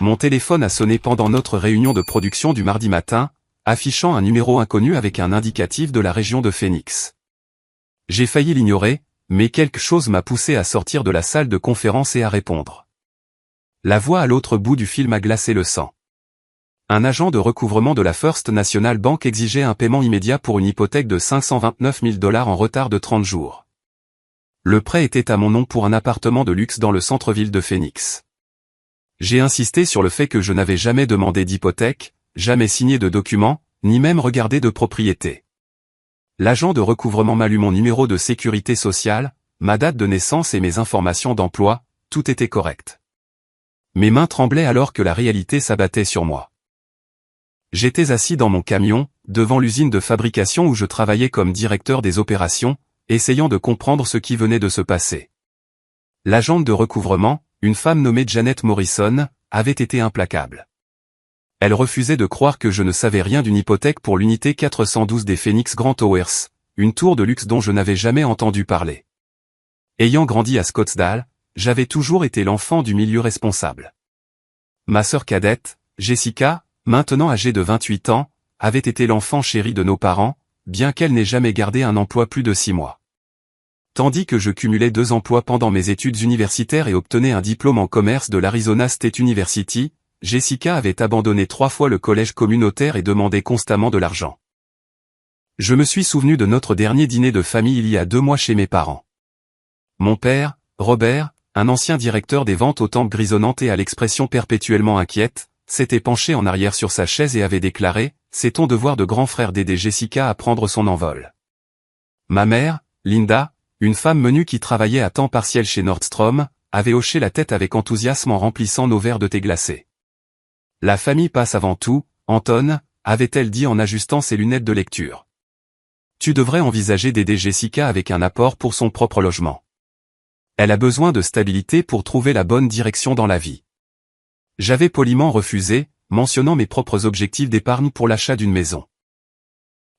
Mon téléphone a sonné pendant notre réunion de production du mardi matin, affichant un numéro inconnu avec un indicatif de la région de Phoenix. J'ai failli l'ignorer, mais quelque chose m'a poussé à sortir de la salle de conférence et à répondre. La voix à l'autre bout du fil m'a glacé le sang. Un agent de recouvrement de la First National Bank exigeait un paiement immédiat pour une hypothèque de 529 000 $ en retard de 30 jours. Le prêt était à mon nom pour un appartement de luxe dans le centre-ville de Phoenix. J'ai insisté sur le fait que je n'avais jamais demandé d'hypothèque, jamais signé de document, ni même regardé de propriété. L'agent de recouvrement m'a lu mon numéro de sécurité sociale, ma date de naissance et mes informations d'emploi, tout était correct. Mes mains tremblaient alors que la réalité s'abattait sur moi. J'étais assis dans mon camion, devant l'usine de fabrication où je travaillais comme directeur des opérations, essayant de comprendre ce qui venait de se passer. L'agente de recouvrement, une femme nommée Janet Morrison, avait été implacable. Elle refusait de croire que je ne savais rien d'une hypothèque pour l'unité 412 des Phoenix Grand Towers, une tour de luxe dont je n'avais jamais entendu parler. Ayant grandi à Scottsdale, j'avais toujours été l'enfant du milieu responsable. Ma sœur cadette, Jessica, maintenant âgée de 28 ans, avait été l'enfant chéri de nos parents, bien qu'elle n'ait jamais gardé un emploi plus de 6 mois. Tandis que je cumulais 2 emplois pendant mes études universitaires et obtenais un diplôme en commerce de l'Arizona State University, Jessica avait abandonné 3 fois le collège communautaire et demandait constamment de l'argent. Je me suis souvenu de notre dernier dîner de famille il y a 2 mois chez mes parents. Mon père, Robert, un ancien directeur des ventes aux tempes grisonnantes et à l'expression perpétuellement inquiète, s'était penché en arrière sur sa chaise et avait déclaré « C'est ton devoir de grand frère d'aider Jessica à prendre son envol ». Ma mère, Linda, une femme menue qui travaillait à temps partiel chez Nordstrom, avait hoché la tête avec enthousiasme en remplissant nos verres de thé glacé. « La famille passe avant tout, Anton », avait-elle dit en ajustant ses lunettes de lecture. « Tu devrais envisager d'aider Jessica avec un apport pour son propre logement. Elle a besoin de stabilité pour trouver la bonne direction dans la vie. » J'avais poliment refusé, mentionnant mes propres objectifs d'épargne pour l'achat d'une maison.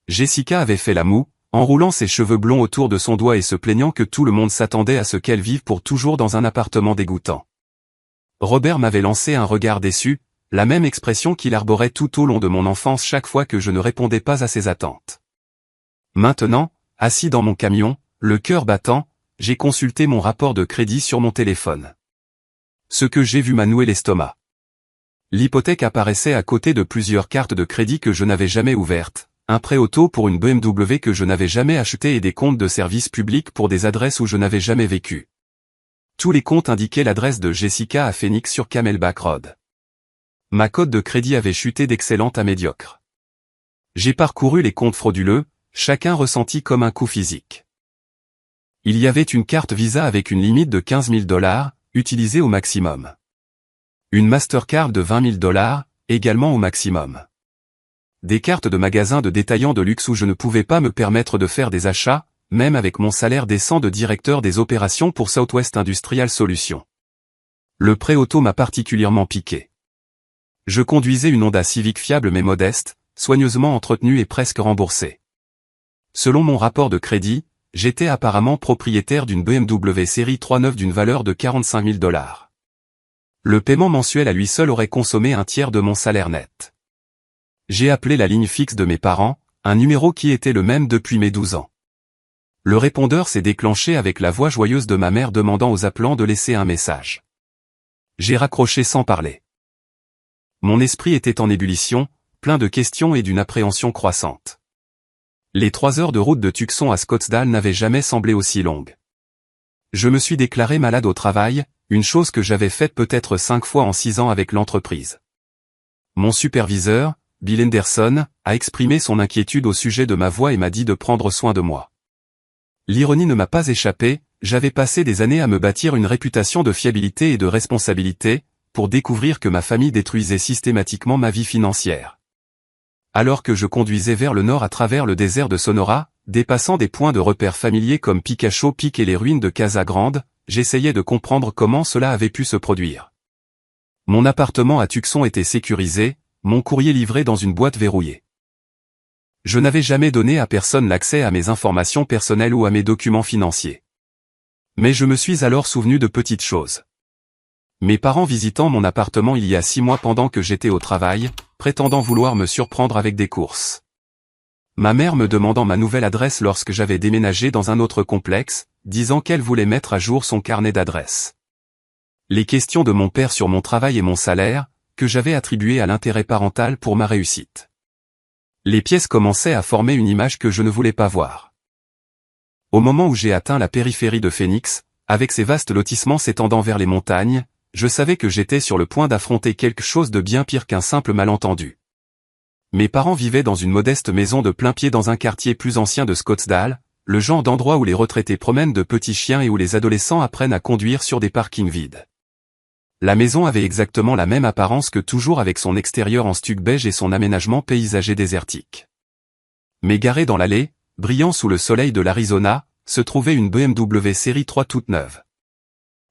Jessica avait fait la moue, enroulant ses cheveux blonds autour de son doigt et se plaignant que tout le monde s'attendait à ce qu'elle vive pour toujours dans un appartement dégoûtant. Robert m'avait lancé un regard déçu, la même expression qu'il arborait tout au long de mon enfance chaque fois que je ne répondais pas à ses attentes. Maintenant, assis dans mon camion, le cœur battant, j'ai consulté mon rapport de crédit sur mon téléphone. Ce que j'ai vu m'a noué l'estomac. L'hypothèque apparaissait à côté de plusieurs cartes de crédit que je n'avais jamais ouvertes, un prêt auto pour une BMW que je n'avais jamais acheté et des comptes de services publics pour des adresses où je n'avais jamais vécu. Tous les comptes indiquaient l'adresse de Jessica à Phoenix sur Camelback Road. Ma cote de crédit avait chuté d'excellente à médiocre. J'ai parcouru les comptes frauduleux, chacun ressenti comme un coup physique. Il y avait une carte Visa avec une limite de 15 000 $, utilisée au maximum. Une Mastercard de 20 000 $, également au maximum. Des cartes de magasins de détaillants de luxe où je ne pouvais pas me permettre de faire des achats, même avec mon salaire décent de directeur des opérations pour Southwest Industrial Solutions. Le prêt auto m'a particulièrement piqué. Je conduisais une Honda Civic fiable mais modeste, soigneusement entretenue et presque remboursée. Selon mon rapport de crédit, j'étais apparemment propriétaire d'une BMW série 3.9 d'une valeur de 45 000 $. Le paiement mensuel à lui seul aurait consommé un tiers de mon salaire net. J'ai appelé la ligne fixe de mes parents, un numéro qui était le même depuis mes 12 ans. Le répondeur s'est déclenché avec la voix joyeuse de ma mère demandant aux appelants de laisser un message. J'ai raccroché sans parler. Mon esprit était en ébullition, plein de questions et d'une appréhension croissante. Les 3 heures de route de Tucson à Scottsdale n'avaient jamais semblé aussi longues. Je me suis déclaré malade au travail, une chose que j'avais faite peut-être 5 fois en 6 ans avec l'entreprise. Mon superviseur, Bill Henderson, a exprimé son inquiétude au sujet de ma voix et m'a dit de prendre soin de moi. L'ironie ne m'a pas échappé, j'avais passé des années à me bâtir une réputation de fiabilité et de responsabilité, pour découvrir que ma famille détruisait systématiquement ma vie financière. Alors que je conduisais vers le nord à travers le désert de Sonora, dépassant des points de repère familiers comme Picacho Peak et les ruines de Casa Grande, j'essayais de comprendre comment cela avait pu se produire. Mon appartement à Tucson était sécurisé, mon courrier livré dans une boîte verrouillée. Je n'avais jamais donné à personne l'accès à mes informations personnelles ou à mes documents financiers. Mais je me suis alors souvenu de petites choses. Mes parents visitant mon appartement il y a 6 mois pendant que j'étais au travail, prétendant vouloir me surprendre avec des courses. Ma mère me demandant ma nouvelle adresse lorsque j'avais déménagé dans un autre complexe, disant qu'elle voulait mettre à jour son carnet d'adresses. Les questions de mon père sur mon travail et mon salaire, que j'avais attribué à l'intérêt parental pour ma réussite. Les pièces commençaient à former une image que je ne voulais pas voir. Au moment où j'ai atteint la périphérie de Phoenix, avec ses vastes lotissements s'étendant vers les montagnes, je savais que j'étais sur le point d'affronter quelque chose de bien pire qu'un simple malentendu. Mes parents vivaient dans une modeste maison de plain-pied dans un quartier plus ancien de Scottsdale, le genre d'endroit où les retraités promènent de petits chiens et où les adolescents apprennent à conduire sur des parkings vides. La maison avait exactement la même apparence que toujours avec son extérieur en stuc beige et son aménagement paysager désertique. Mais garée dans l'allée, brillant sous le soleil de l'Arizona, se trouvait une BMW série 3 toute neuve.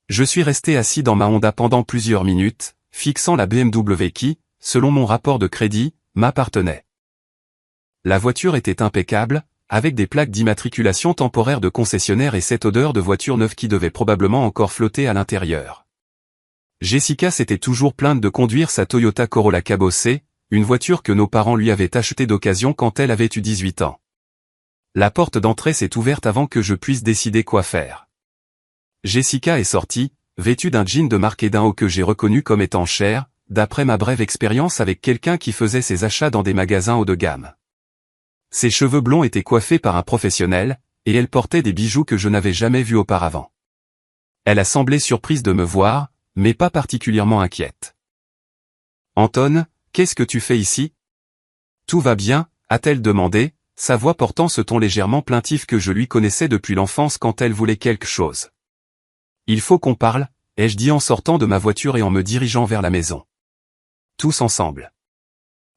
Je suis resté assis dans ma Honda pendant plusieurs minutes, fixant la BMW qui, selon mon rapport de crédit, m'appartenait. La voiture était impeccable, avec des plaques d'immatriculation temporaire de concessionnaire et cette odeur de voiture neuve qui devait probablement encore flotter à l'intérieur. Jessica s'était toujours plainte de conduire sa Toyota Corolla cabossée, une voiture que nos parents lui avaient achetée d'occasion quand elle avait eu 18 ans. La porte d'entrée s'est ouverte avant que je puisse décider quoi faire. Jessica est sortie, vêtue d'un jean de marque et d'un haut que j'ai reconnu comme étant cher, d'après ma brève expérience avec quelqu'un qui faisait ses achats dans des magasins haut de gamme. Ses cheveux blonds étaient coiffés par un professionnel, et elle portait des bijoux que je n'avais jamais vus auparavant. Elle a semblé surprise de me voir, mais pas particulièrement inquiète. « Anton, qu'est-ce que tu fais ici ? » « Tout va bien ?» a-t-elle demandé, sa voix portant ce ton légèrement plaintif que je lui connaissais depuis l'enfance quand elle voulait quelque chose. « Il faut qu'on parle » ai-je dit en sortant de ma voiture et en me dirigeant vers la maison. Tous ensemble.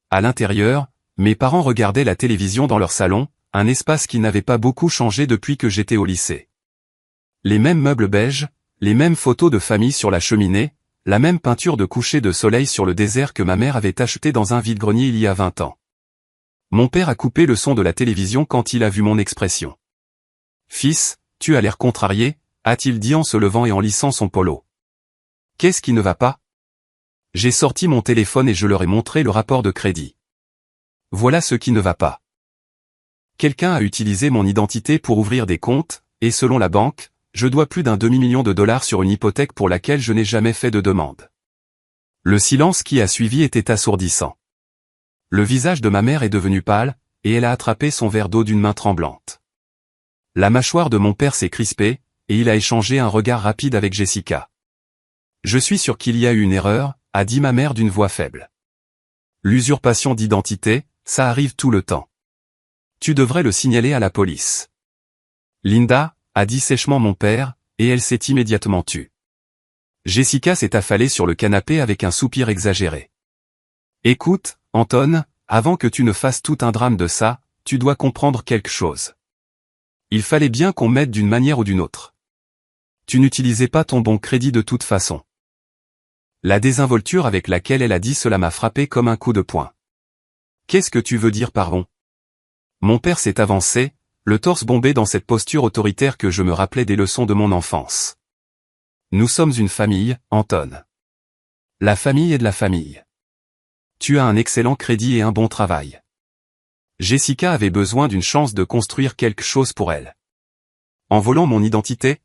À l'intérieur, mes parents regardaient la télévision dans leur salon, un espace qui n'avait pas beaucoup changé depuis que j'étais au lycée. Les mêmes meubles beiges, les mêmes photos de famille sur la cheminée, la même peinture de coucher de soleil sur le désert que ma mère avait acheté dans un vide-grenier il y a 20 ans. Mon père a coupé le son de la télévision quand il a vu mon expression. « Fils, tu as l'air contrarié », a-t-il dit en se levant et en lissant son polo. « Qu'est-ce qui ne va pas ?» J'ai sorti mon téléphone et je leur ai montré le rapport de crédit. Voilà ce qui ne va pas. Quelqu'un a utilisé mon identité pour ouvrir des comptes, et selon la banque, je dois plus d'un demi-million de dollars sur une hypothèque pour laquelle je n'ai jamais fait de demande. Le silence qui a suivi était assourdissant. Le visage de ma mère est devenu pâle, et elle a attrapé son verre d'eau d'une main tremblante. La mâchoire de mon père s'est crispée, et il a échangé un regard rapide avec Jessica. « Je suis sûr qu'il y a eu une erreur », a dit ma mère d'une voix faible. « L'usurpation d'identité, ça arrive tout le temps. Tu devrais le signaler à la police. » Linda, a dit sèchement mon père, et elle s'est immédiatement tue. Jessica s'est affalée sur le canapé avec un soupir exagéré. « Écoute, Anton, avant que tu ne fasses tout un drame de ça, tu dois comprendre quelque chose. Il fallait bien qu'on m'aide d'une manière ou d'une autre. Tu n'utilisais pas ton bon crédit de toute façon. » La désinvolture avec laquelle elle a dit cela m'a frappé comme un coup de poing. « Qu'est-ce que tu veux dire par bon ?» Mon père s'est avancé, le torse bombé dans cette posture autoritaire que je me rappelais des leçons de mon enfance. « Nous sommes une famille, Anton. La famille est de la famille. Tu as un excellent crédit et un bon travail. Jessica avait besoin d'une chance de construire quelque chose pour elle. En volant mon identité ?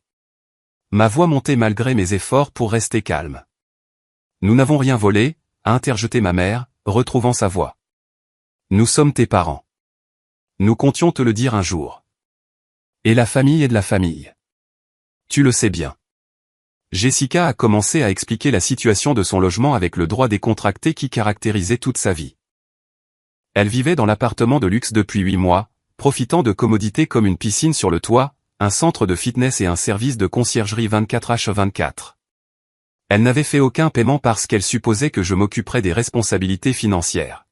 Ma voix montait malgré mes efforts pour rester calme. Nous n'avons rien volé, a interjeté ma mère, retrouvant sa voix. Nous sommes tes parents. Nous comptions te le dire un jour. Et la famille est de la famille. Tu le sais bien. Jessica a commencé à expliquer la situation de son logement avec le droit décontracté qui caractérisait toute sa vie. Elle vivait dans l'appartement de luxe depuis 8 mois, profitant de commodités comme une piscine sur le toit, un centre de fitness et un service de conciergerie 24h24. Elle n'avait fait aucun paiement parce qu'elle supposait que je m'occuperais des responsabilités financières.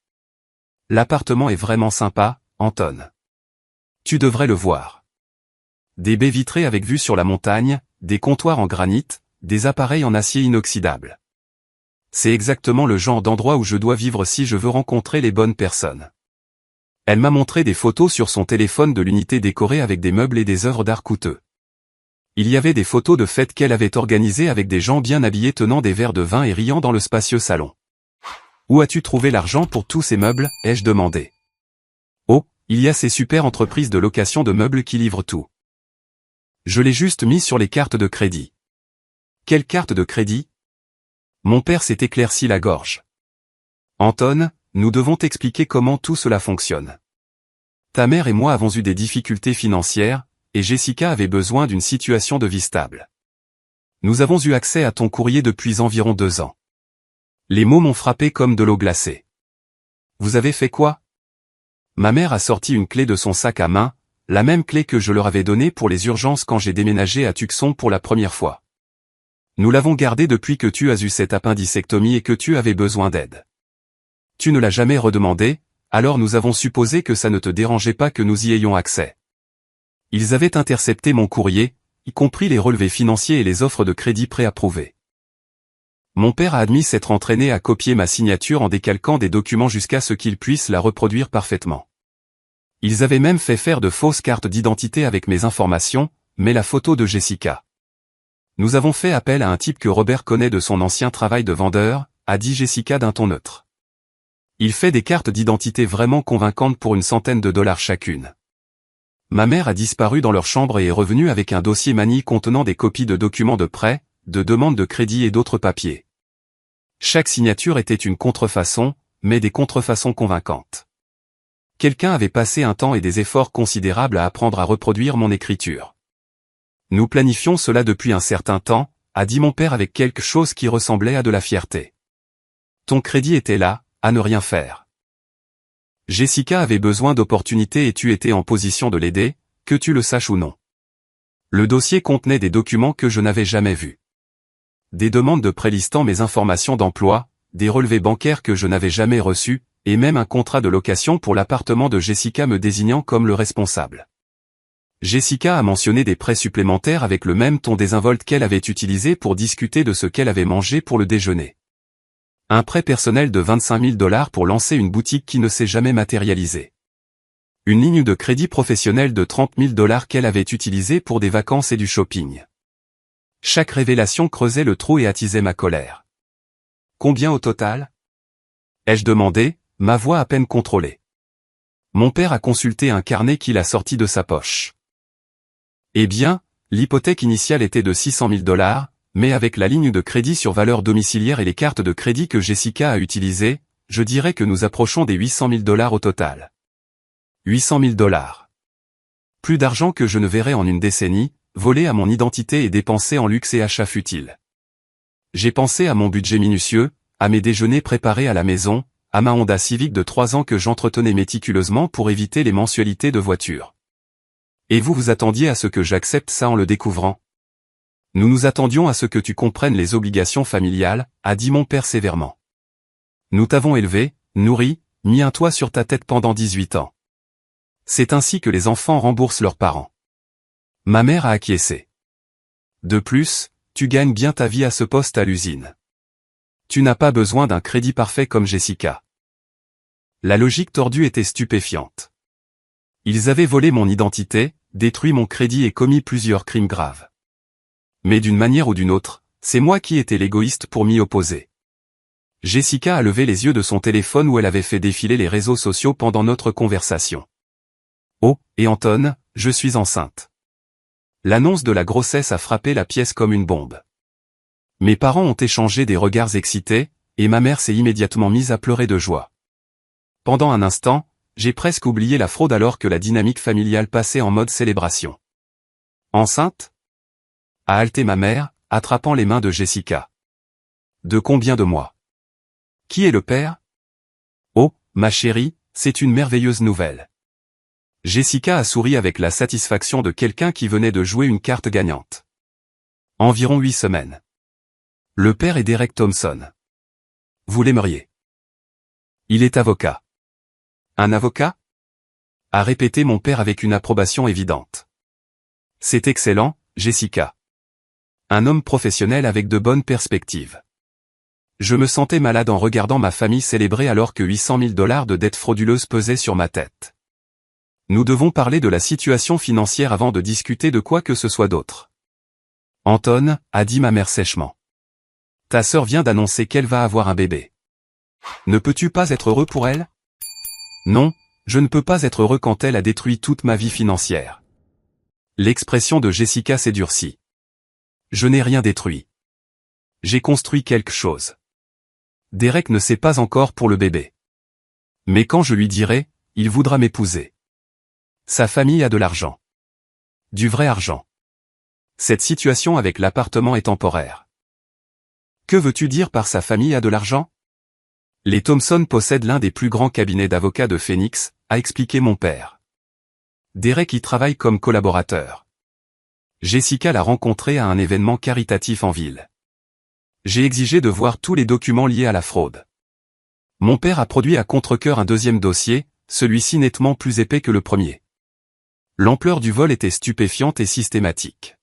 L'appartement est vraiment sympa, Anton. Tu devrais le voir. Des baies vitrées avec vue sur la montagne, des comptoirs en granit, des appareils en acier inoxydable. C'est exactement le genre d'endroit où je dois vivre si je veux rencontrer les bonnes personnes. Elle m'a montré des photos sur son téléphone de l'unité décorée avec des meubles et des œuvres d'art coûteux. Il y avait des photos de fêtes qu'elle avait organisées avec des gens bien habillés tenant des verres de vin et riant dans le spacieux salon. Où as-tu trouvé l'argent pour tous ces meubles, ai-je demandé. Oh, il y a ces super entreprises de location de meubles qui livrent tout. Je l'ai juste mis sur les cartes de crédit. Quelle carte de crédit? Mon père s'est éclairci la gorge. Anton, nous devons t'expliquer comment tout cela fonctionne. Ta mère et moi avons eu des difficultés financières, et Jessica avait besoin d'une situation de vie stable. Nous avons eu accès à ton courrier depuis environ 2 ans. Les mots m'ont frappé comme de l'eau glacée. Vous avez fait quoi? Ma mère a sorti une clé de son sac à main, la même clé que je leur avais donnée pour les urgences quand j'ai déménagé à Tucson pour la première fois. Nous l'avons gardée depuis que tu as eu cette appendicectomie et que tu avais besoin d'aide. Tu ne l'as jamais redemandé, alors nous avons supposé que ça ne te dérangeait pas que nous y ayons accès. Ils avaient intercepté mon courrier, y compris les relevés financiers et les offres de crédit préapprouvées. Mon père a admis s'être entraîné à copier ma signature en décalquant des documents jusqu'à ce qu'il puisse la reproduire parfaitement. Ils avaient même fait faire de fausses cartes d'identité avec mes informations, mais la photo de Jessica. Nous avons fait appel à un type que Robert connaît de son ancien travail de vendeur, a dit Jessica d'un ton neutre. Il fait des cartes d'identité vraiment convaincantes pour $100 chacune. Ma mère a disparu dans leur chambre et est revenue avec un dossier manie contenant des copies de documents de prêt, de demandes de crédit et d'autres papiers. Chaque signature était une contrefaçon, mais des contrefaçons convaincantes. Quelqu'un avait passé un temps et des efforts considérables à apprendre à reproduire mon écriture. Nous planifions cela depuis un certain temps, a dit mon père avec quelque chose qui ressemblait à de la fierté. Ton crédit était là, à ne rien faire. Jessica avait besoin d'opportunités et tu étais en position de l'aider, que tu le saches ou non. Le dossier contenait des documents que je n'avais jamais vus. Des demandes de prêt listant mes informations d'emploi, des relevés bancaires que je n'avais jamais reçus, et même un contrat de location pour l'appartement de Jessica me désignant comme le responsable. Jessica a mentionné des prêts supplémentaires avec le même ton désinvolte qu'elle avait utilisé pour discuter de ce qu'elle avait mangé pour le déjeuner. Un prêt personnel de $25 000 pour lancer une boutique qui ne s'est jamais matérialisée. Une ligne de crédit professionnel de $30 000 qu'elle avait utilisée pour des vacances et du shopping. Chaque révélation creusait le trou et attisait ma colère. Combien au total? Ai-je demandé, ma voix à peine contrôlée. Mon père a consulté un carnet qu'il a sorti de sa poche. Eh bien, l'hypothèque initiale était de $600 000, mais avec la ligne de crédit sur valeur domiciliaire et les cartes de crédit que Jessica a utilisées, je dirais que nous approchons des $800 000 au total. $800 000. Plus d'argent que je ne verrai en une décennie, volé à mon identité et dépensé en luxe et achats futiles. J'ai pensé à mon budget minutieux, à mes déjeuners préparés à la maison, à ma Honda Civic de 3 ans que j'entretenais méticuleusement pour éviter les mensualités de voiture. Et vous vous attendiez à ce que j'accepte ça en le découvrant? Nous nous attendions à ce que tu comprennes les obligations familiales, a dit mon père sévèrement. Nous t'avons élevé, nourri, mis un toit sur ta tête pendant 18 ans. C'est ainsi que les enfants remboursent leurs parents. Ma mère a acquiescé. De plus, tu gagnes bien ta vie à ce poste à l'usine. Tu n'as pas besoin d'un crédit parfait comme Jessica. La logique tordue était stupéfiante. Ils avaient volé mon identité, détruit mon crédit et commis plusieurs crimes graves. Mais d'une manière ou d'une autre, c'est moi qui étais l'égoïste pour m'y opposer. Jessica a levé les yeux de son téléphone où elle avait fait défiler les réseaux sociaux pendant notre conversation. Oh, et Anton, je suis enceinte. L'annonce de la grossesse a frappé la pièce comme une bombe. Mes parents ont échangé des regards excités, et ma mère s'est immédiatement mise à pleurer de joie. Pendant un instant, j'ai presque oublié la fraude alors que la dynamique familiale passait en mode célébration. Enceinte? A haleté ma mère, attrapant les mains de Jessica. De combien de mois? Qui est le père? Oh, ma chérie, c'est une merveilleuse nouvelle. Jessica a souri avec la satisfaction de quelqu'un qui venait de jouer une carte gagnante. Environ 8 semaines. Le père est Derek Thompson. Vous l'aimeriez. Il est avocat. Un avocat? A répété mon père avec une approbation évidente. C'est excellent, Jessica. Un homme professionnel avec de bonnes perspectives. Je me sentais malade en regardant ma famille célébrer alors que $800 000 de dettes frauduleuses pesaient sur ma tête. Nous devons parler de la situation financière avant de discuter de quoi que ce soit d'autre. Anton, a dit ma mère sèchement. Ta sœur vient d'annoncer qu'elle va avoir un bébé. Ne peux-tu pas être heureux pour elle? Non, je ne peux pas être heureux quand elle a détruit toute ma vie financière. L'expression de Jessica s'est durcie. Je n'ai rien détruit. J'ai construit quelque chose. Derek ne sait pas encore pour le bébé. Mais quand je lui dirai, il voudra m'épouser. Sa famille a de l'argent. Du vrai argent. Cette situation avec l'appartement est temporaire. Que veux-tu dire par sa famille a de l'argent? Les Thompson possèdent l'un des plus grands cabinets d'avocats de Phoenix, a expliqué mon père. Derek y travaille comme collaborateur. Jessica l'a rencontré à un événement caritatif en ville. J'ai exigé de voir tous les documents liés à la fraude. Mon père a produit à contre-cœur un deuxième dossier, celui-ci nettement plus épais que le premier. L'ampleur du vol était stupéfiante et systématique.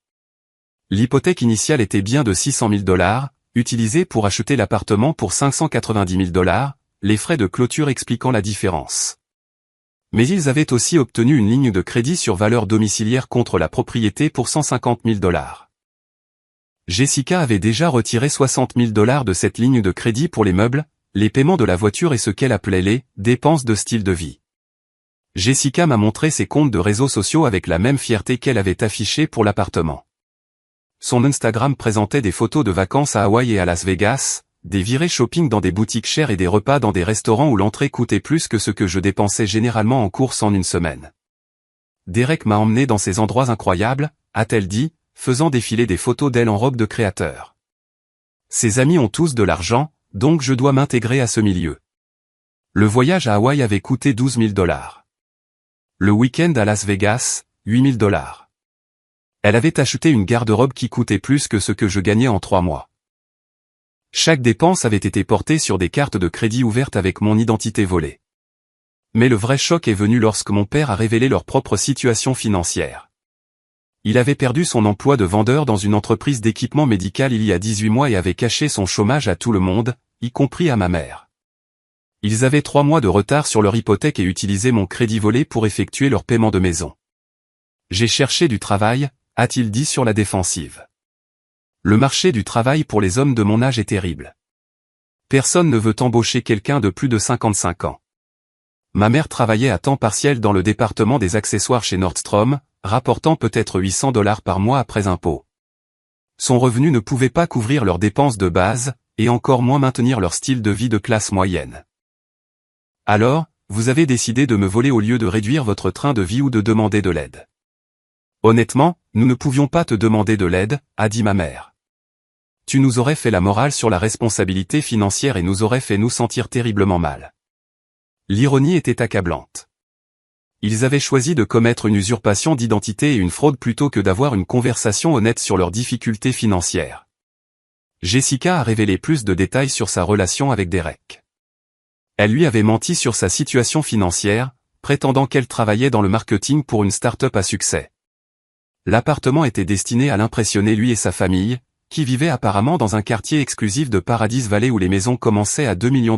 L'hypothèque initiale était bien de $600 000, utilisée pour acheter l'appartement pour $590 000, les frais de clôture expliquant la différence. Mais ils avaient aussi obtenu une ligne de crédit sur valeur domiciliaire contre la propriété pour $150 000. Jessica avait déjà retiré $60 000 de cette ligne de crédit pour les meubles, les paiements de la voiture et ce qu'elle appelait les « dépenses de style de vie ». Jessica m'a montré ses comptes de réseaux sociaux avec la même fierté qu'elle avait affichée pour l'appartement. Son Instagram présentait des photos de vacances à Hawaï et à Las Vegas, des virées shopping dans des boutiques chères et des repas dans des restaurants où l'entrée coûtait plus que ce que je dépensais généralement en courses en une semaine. Derek m'a emmené dans ces endroits incroyables, a-t-elle dit, faisant défiler des photos d'elle en robe de créateur. Ses amis ont tous de l'argent, donc je dois m'intégrer à ce milieu. Le voyage à Hawaï avait coûté $12 000. Le week-end à Las Vegas, $8 000. Elle avait acheté une garde-robe qui coûtait plus que ce que je gagnais en 3 mois. Chaque dépense avait été portée sur des cartes de crédit ouvertes avec mon identité volée. Mais le vrai choc est venu lorsque mon père a révélé leur propre situation financière. Il avait perdu son emploi de vendeur dans une entreprise d'équipement médical il y a 18 mois et avait caché son chômage à tout le monde, y compris à ma mère. Ils avaient 3 mois de retard sur leur hypothèque et utilisaient mon crédit volé pour effectuer leur paiement de maison. J'ai cherché du travail, a-t-il dit sur la défensive. Le marché du travail pour les hommes de mon âge est terrible. Personne ne veut embaucher quelqu'un de plus de 55 ans. Ma mère travaillait à temps partiel dans le département des accessoires chez Nordstrom, rapportant peut-être $800 par mois après impôts. Son revenu ne pouvait pas couvrir leurs dépenses de base, et encore moins maintenir leur style de vie de classe moyenne. Alors, vous avez décidé de me voler au lieu de réduire votre train de vie ou de demander de l'aide. Honnêtement, nous ne pouvions pas te demander de l'aide, a dit ma mère. Tu nous aurais fait la morale sur la responsabilité financière et nous aurais fait nous sentir terriblement mal. L'ironie était accablante. Ils avaient choisi de commettre une usurpation d'identité et une fraude plutôt que d'avoir une conversation honnête sur leurs difficultés financières. Jessica a révélé plus de détails sur sa relation avec Derek. Elle lui avait menti sur sa situation financière, prétendant qu'elle travaillait dans le marketing pour une start-up à succès. L'appartement était destiné à l'impressionner lui et sa famille, qui vivaient apparemment dans un quartier exclusif de Paradise Valley où les maisons commençaient à $2 millions.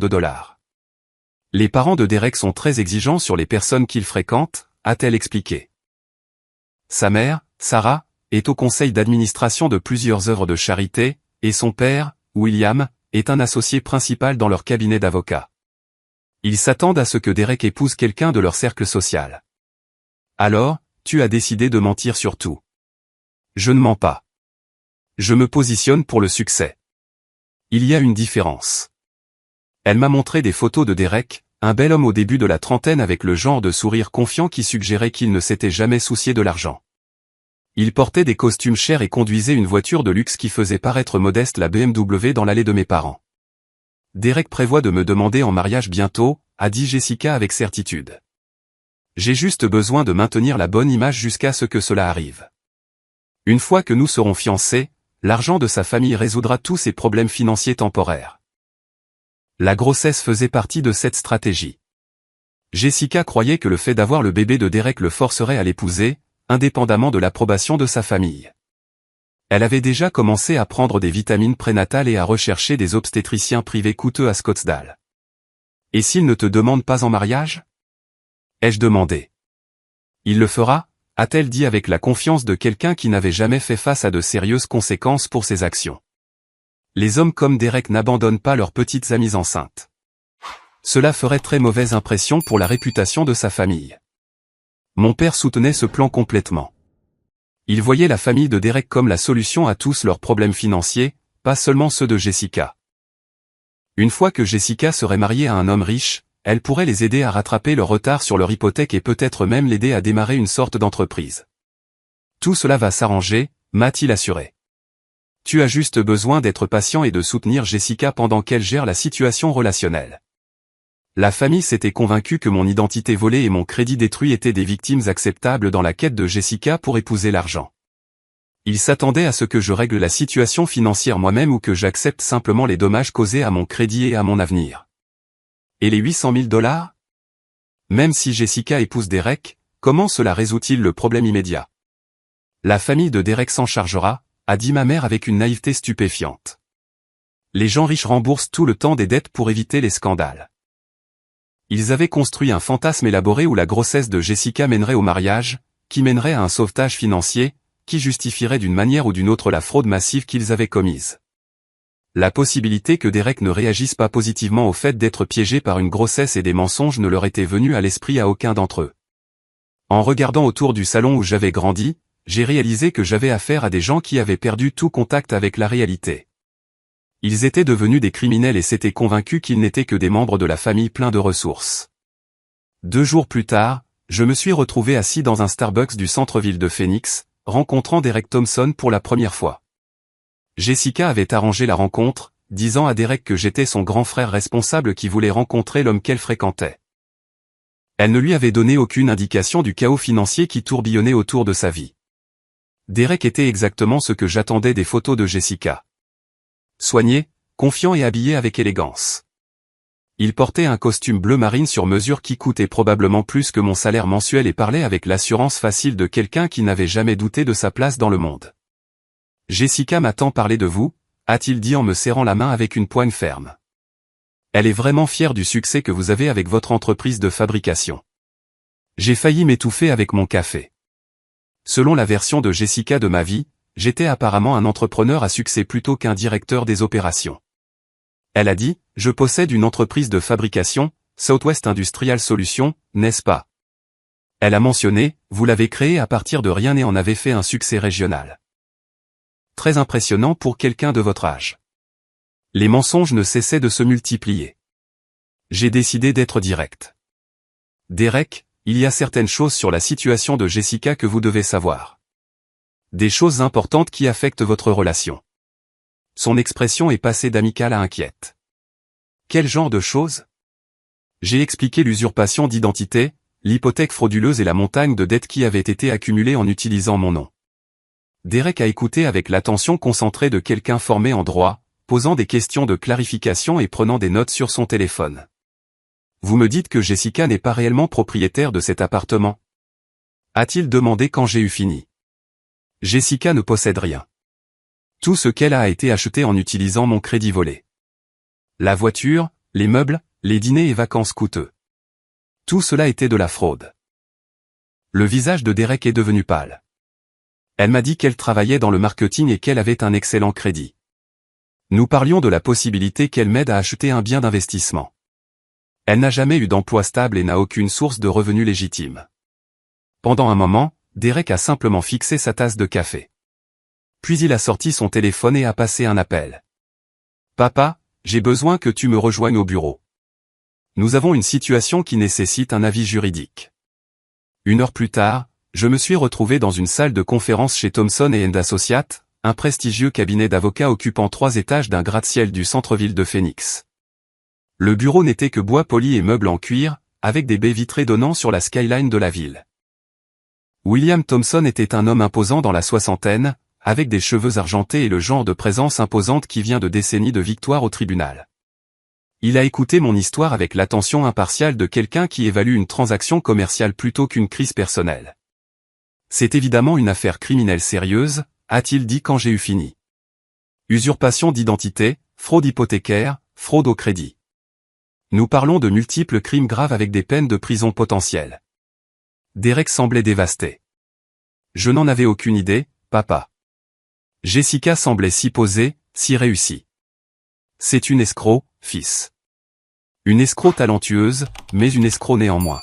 Les parents de Derek sont très exigeants sur les personnes qu'ils fréquentent, a-t-elle expliqué. Sa mère, Sarah, est au conseil d'administration de plusieurs œuvres de charité, et son père, William, est un associé principal dans leur cabinet d'avocats. Ils s'attendent à ce que Derek épouse quelqu'un de leur cercle social. Alors, tu as décidé de mentir sur tout. Je ne mens pas. Je me positionne pour le succès. Il y a une différence. Elle m'a montré des photos de Derek, un bel homme au début de la trentaine avec le genre de sourire confiant qui suggérait qu'il ne s'était jamais soucié de l'argent. Il portait des costumes chers et conduisait une voiture de luxe qui faisait paraître modeste la BMW dans l'allée de mes parents. Derek prévoit de me demander en mariage bientôt, a dit Jessica avec certitude. J'ai juste besoin de maintenir la bonne image jusqu'à ce que cela arrive. Une fois que nous serons fiancés, l'argent de sa famille résoudra tous ses problèmes financiers temporaires. La grossesse faisait partie de cette stratégie. Jessica croyait que le fait d'avoir le bébé de Derek le forcerait à l'épouser, indépendamment de l'approbation de sa famille. Elle avait déjà commencé à prendre des vitamines prénatales et à rechercher des obstétriciens privés coûteux à Scottsdale. Et s'il ne te demande pas en mariage ? Ai-je demandé. Il le fera, a-t-elle dit avec la confiance de quelqu'un qui n'avait jamais fait face à de sérieuses conséquences pour ses actions. Les hommes comme Derek n'abandonnent pas leurs petites amies enceintes. Cela ferait très mauvaise impression pour la réputation de sa famille. Mon père soutenait ce plan complètement. Il voyait la famille de Derek comme la solution à tous leurs problèmes financiers, pas seulement ceux de Jessica. Une fois que Jessica serait mariée à un homme riche, elle pourrait les aider à rattraper leur retard sur leur hypothèque et peut-être même l'aider à démarrer une sorte d'entreprise. Tout cela va s'arranger, m'a-t-il assuré. Tu as juste besoin d'être patient et de soutenir Jessica pendant qu'elle gère la situation relationnelle. La famille s'était convaincue que mon identité volée et mon crédit détruit étaient des victimes acceptables dans la quête de Jessica pour épouser l'argent. Ils s'attendaient à ce que je règle la situation financière moi-même ou que j'accepte simplement les dommages causés à mon crédit et à mon avenir. Et les 800 000 $? Même si Jessica épouse Derek, comment cela résout-il le problème immédiat? La famille de Derek s'en chargera, a dit ma mère avec une naïveté stupéfiante. Les gens riches remboursent tout le temps des dettes pour éviter les scandales. Ils avaient construit un fantasme élaboré où la grossesse de Jessica mènerait au mariage, qui mènerait à un sauvetage financier, qui justifierait d'une manière ou d'une autre la fraude massive qu'ils avaient commise. La possibilité que Derek ne réagisse pas positivement au fait d'être piégé par une grossesse et des mensonges ne leur était venue à l'esprit à aucun d'entre eux. En regardant autour du salon où j'avais grandi, j'ai réalisé que j'avais affaire à des gens qui avaient perdu tout contact avec la réalité. Ils étaient devenus des criminels et s'étaient convaincus qu'ils n'étaient que des membres de la famille pleins de ressources. 2 jours plus tard, je me suis retrouvé assis dans un Starbucks du centre-ville de Phoenix, rencontrant Derek Thompson pour la première fois. Jessica avait arrangé la rencontre, disant à Derek que j'étais son grand frère responsable qui voulait rencontrer l'homme qu'elle fréquentait. Elle ne lui avait donné aucune indication du chaos financier qui tourbillonnait autour de sa vie. Derek était exactement ce que j'attendais des photos de Jessica. Soigné, confiant et habillé avec élégance. Il portait un costume bleu marine sur mesure qui coûtait probablement plus que mon salaire mensuel et parlait avec l'assurance facile de quelqu'un qui n'avait jamais douté de sa place dans le monde. Jessica m'a tant parlé de vous, a-t-il dit en me serrant la main avec une poigne ferme. Elle est vraiment fière du succès que vous avez avec votre entreprise de fabrication. J'ai failli m'étouffer avec mon café. Selon la version de Jessica de ma vie, j'étais apparemment un entrepreneur à succès plutôt qu'un directeur des opérations. Elle a dit, je possède une entreprise de fabrication, Southwest Industrial Solutions, n'est-ce pas? Elle a mentionné, vous l'avez créée à partir de rien et en avez fait un succès régional. Très impressionnant pour quelqu'un de votre âge. Les mensonges ne cessaient de se multiplier. J'ai décidé d'être direct. Derek, il y a certaines choses sur la situation de Jessica que vous devez savoir. Des choses importantes qui affectent votre relation. Son expression est passée d'amicale à inquiète. Quel genre de choses? J'ai expliqué l'usurpation d'identité, l'hypothèque frauduleuse et la montagne de dettes qui avaient été accumulées en utilisant mon nom. Derek a écouté avec l'attention concentrée de quelqu'un formé en droit, posant des questions de clarification et prenant des notes sur son téléphone. Vous me dites que Jessica n'est pas réellement propriétaire de cet appartement? A-t-il demandé quand j'ai eu fini. Jessica ne possède rien. Tout ce qu'elle a été acheté en utilisant mon crédit volé. La voiture, les meubles, les dîners et vacances coûteux. Tout cela était de la fraude. Le visage de Derek est devenu pâle. Elle m'a dit qu'elle travaillait dans le marketing et qu'elle avait un excellent crédit. Nous parlions de la possibilité qu'elle m'aide à acheter un bien d'investissement. Elle n'a jamais eu d'emploi stable et n'a aucune source de revenus légitime. Pendant un moment, Derek a simplement fixé sa tasse de café. Puis il a sorti son téléphone et a passé un appel. Papa, j'ai besoin que tu me rejoignes au bureau. Nous avons une situation qui nécessite un avis juridique. 1 heure plus tard, je me suis retrouvé dans une salle de conférence chez Thomson & Associates, un prestigieux cabinet d'avocats occupant 3 étages d'un gratte-ciel du centre-ville de Phoenix. Le bureau n'était que bois poli et meubles en cuir, avec des baies vitrées donnant sur la skyline de la ville. William Thompson était un homme imposant dans la soixantaine, avec des cheveux argentés et le genre de présence imposante qui vient de décennies de victoire au tribunal. Il a écouté mon histoire avec l'attention impartiale de quelqu'un qui évalue une transaction commerciale plutôt qu'une crise personnelle. C'est évidemment une affaire criminelle sérieuse, a-t-il dit quand j'ai eu fini. Usurpation d'identité, fraude hypothécaire, fraude au crédit. Nous parlons de multiples crimes graves avec des peines de prison potentielles. Derek semblait dévasté. Je n'en avais aucune idée, papa. Jessica semblait si posée, si réussie. C'est une escroc, fils. Une escroc talentueuse, mais une escroc néanmoins.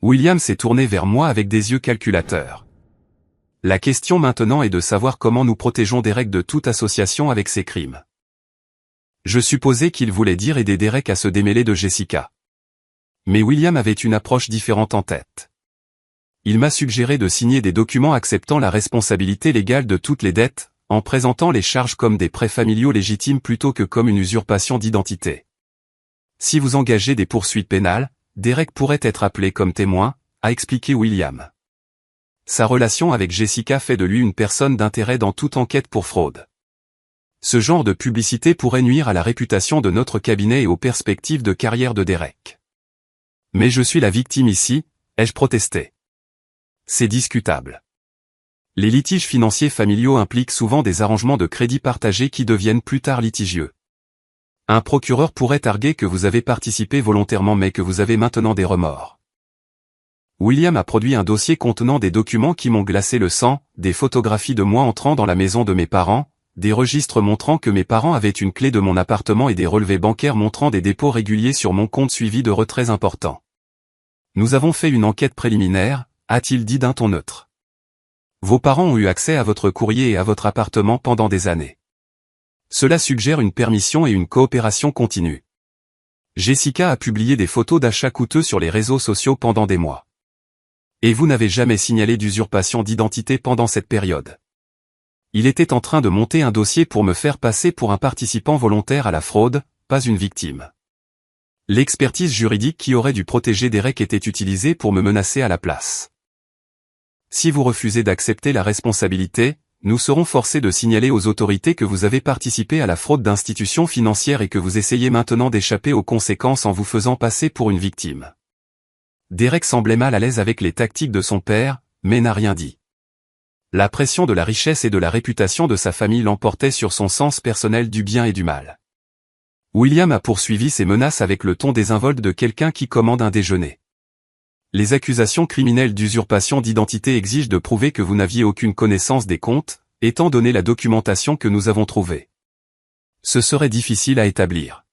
William s'est tourné vers moi avec des yeux calculateurs. La question maintenant est de savoir comment nous protégeons Derek de toute association avec ces crimes. Je supposais qu'il voulait dire aider Derek à se démêler de Jessica. Mais William avait une approche différente en tête. Il m'a suggéré de signer des documents acceptant la responsabilité légale de toutes les dettes, en présentant les charges comme des prêts familiaux légitimes plutôt que comme une usurpation d'identité. Si vous engagez des poursuites pénales, Derek pourrait être appelé comme témoin, a expliqué William. Sa relation avec Jessica fait de lui une personne d'intérêt dans toute enquête pour fraude. Ce genre de publicité pourrait nuire à la réputation de notre cabinet et aux perspectives de carrière de Derek. Mais je suis la victime ici, ai-je protesté. C'est discutable. Les litiges financiers familiaux impliquent souvent des arrangements de crédit partagés qui deviennent plus tard litigieux. Un procureur pourrait arguer que vous avez participé volontairement mais que vous avez maintenant des remords. William a produit un dossier contenant des documents qui m'ont glacé le sang, des photographies de moi entrant dans la maison de mes parents, des registres montrant que mes parents avaient une clé de mon appartement et des relevés bancaires montrant des dépôts réguliers sur mon compte suivis de retraits importants. Nous avons fait une enquête préliminaire, a-t-il dit d'un ton neutre. Vos parents ont eu accès à votre courrier et à votre appartement pendant des années. Cela suggère une permission et une coopération continue. Jessica a publié des photos d'achats coûteux sur les réseaux sociaux pendant des mois. Et vous n'avez jamais signalé d'usurpation d'identité pendant cette période. Il était en train de monter un dossier pour me faire passer pour un participant volontaire à la fraude, pas une victime. L'expertise juridique qui aurait dû protéger Derek était utilisée pour me menacer à la place. Si vous refusez d'accepter la responsabilité, nous serons forcés de signaler aux autorités que vous avez participé à la fraude d'institutions financières et que vous essayez maintenant d'échapper aux conséquences en vous faisant passer pour une victime. Derek semblait mal à l'aise avec les tactiques de son père, mais n'a rien dit. La pression de la richesse et de la réputation de sa famille l'emportait sur son sens personnel du bien et du mal. William a poursuivi ses menaces avec le ton désinvolte de quelqu'un qui commande un déjeuner. Les accusations criminelles d'usurpation d'identité exigent de prouver que vous n'aviez aucune connaissance des comptes, étant donné la documentation que nous avons trouvée. Ce serait difficile à établir.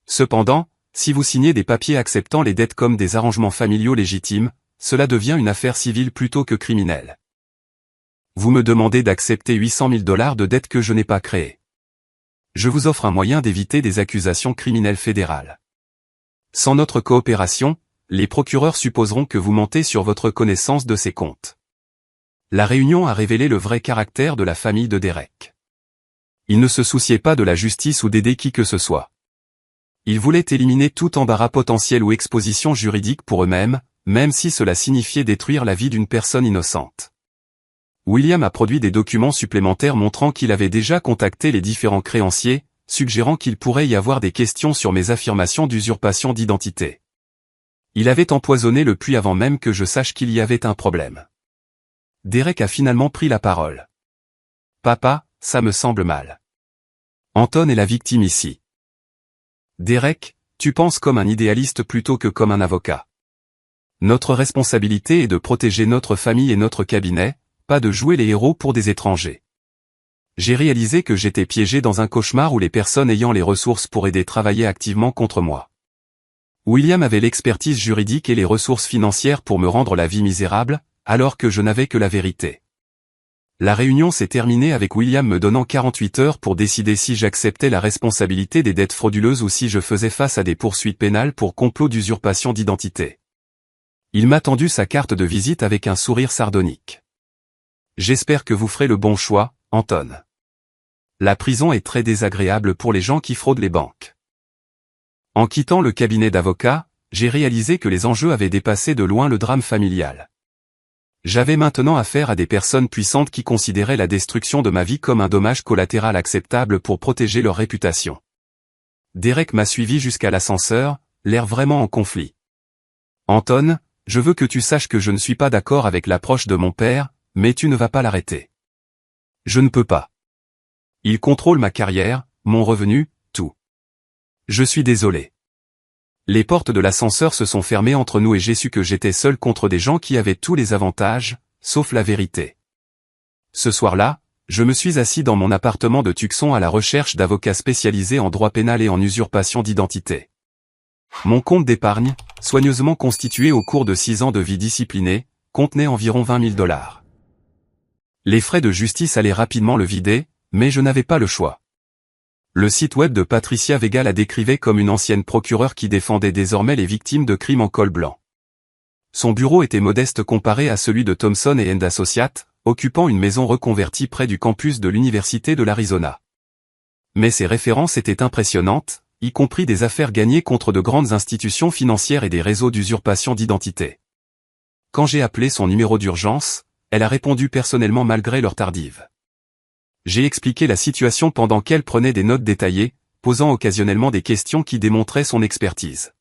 Cependant, si vous signez des papiers acceptant les dettes comme des arrangements familiaux légitimes, cela devient une affaire civile plutôt que criminelle. Vous me demandez d'accepter 800 000 $ de dettes que je n'ai pas créées. Je vous offre un moyen d'éviter des accusations criminelles fédérales. Sans notre coopération, les procureurs supposeront que vous mentez sur votre connaissance de ces comptes. La réunion a révélé le vrai caractère de la famille de Derek. Ils ne se souciaient pas de la justice ou d'aider qui que ce soit. Ils voulaient éliminer tout embarras potentiel ou exposition juridique pour eux-mêmes, même si cela signifiait détruire la vie d'une personne innocente. William a produit des documents supplémentaires montrant qu'il avait déjà contacté les différents créanciers, suggérant qu'il pourrait y avoir des questions sur mes affirmations d'usurpation d'identité. Il avait empoisonné le puits avant même que je sache qu'il y avait un problème. Derek a finalement pris la parole. Papa, ça me semble mal. Anton est la victime ici. Derek, tu penses comme un idéaliste plutôt que comme un avocat. Notre responsabilité est de protéger notre famille et notre cabinet, pas de jouer les héros pour des étrangers. J'ai réalisé que j'étais piégé dans un cauchemar où les personnes ayant les ressources pour aider travaillaient activement contre moi. William avait l'expertise juridique et les ressources financières pour me rendre la vie misérable, alors que je n'avais que la vérité. La réunion s'est terminée avec William me donnant 48 heures pour décider si j'acceptais la responsabilité des dettes frauduleuses ou si je faisais face à des poursuites pénales pour complot d'usurpation d'identité. Il m'a tendu sa carte de visite avec un sourire sardonique. J'espère que vous ferez le bon choix, Anton. La prison est très désagréable pour les gens qui fraudent les banques. En quittant le cabinet d'avocats, j'ai réalisé que les enjeux avaient dépassé de loin le drame familial. J'avais maintenant affaire à des personnes puissantes qui considéraient la destruction de ma vie comme un dommage collatéral acceptable pour protéger leur réputation. Derek m'a suivi jusqu'à l'ascenseur, l'air vraiment en conflit. Anton, je veux que tu saches que je ne suis pas d'accord avec l'approche de mon père, mais tu ne vas pas l'arrêter. Je ne peux pas. Il contrôle ma carrière, mon revenu, tout. Je suis désolé. Les portes de l'ascenseur se sont fermées entre nous et j'ai su que j'étais seul contre des gens qui avaient tous les avantages, sauf la vérité. Ce soir-là, je me suis assis dans mon appartement de Tucson à la recherche d'avocats spécialisés en droit pénal et en usurpation d'identité. Mon compte d'épargne, soigneusement constitué au cours de 6 ans de vie disciplinée, contenait environ 20 000 $. Les frais de justice allaient rapidement le vider, mais je n'avais pas le choix. Le site web de Patricia Vega la décrivait comme une ancienne procureure qui défendait désormais les victimes de crimes en col blanc. Son bureau était modeste comparé à celui de Thompson & Associates, occupant une maison reconvertie près du campus de l'Université de l'Arizona. Mais ses références étaient impressionnantes, y compris des affaires gagnées contre de grandes institutions financières et des réseaux d'usurpation d'identité. Quand j'ai appelé son numéro d'urgence, elle a répondu personnellement malgré l'heure tardive. J'ai expliqué la situation pendant qu'elle prenait des notes détaillées, posant occasionnellement des questions qui démontraient son expertise.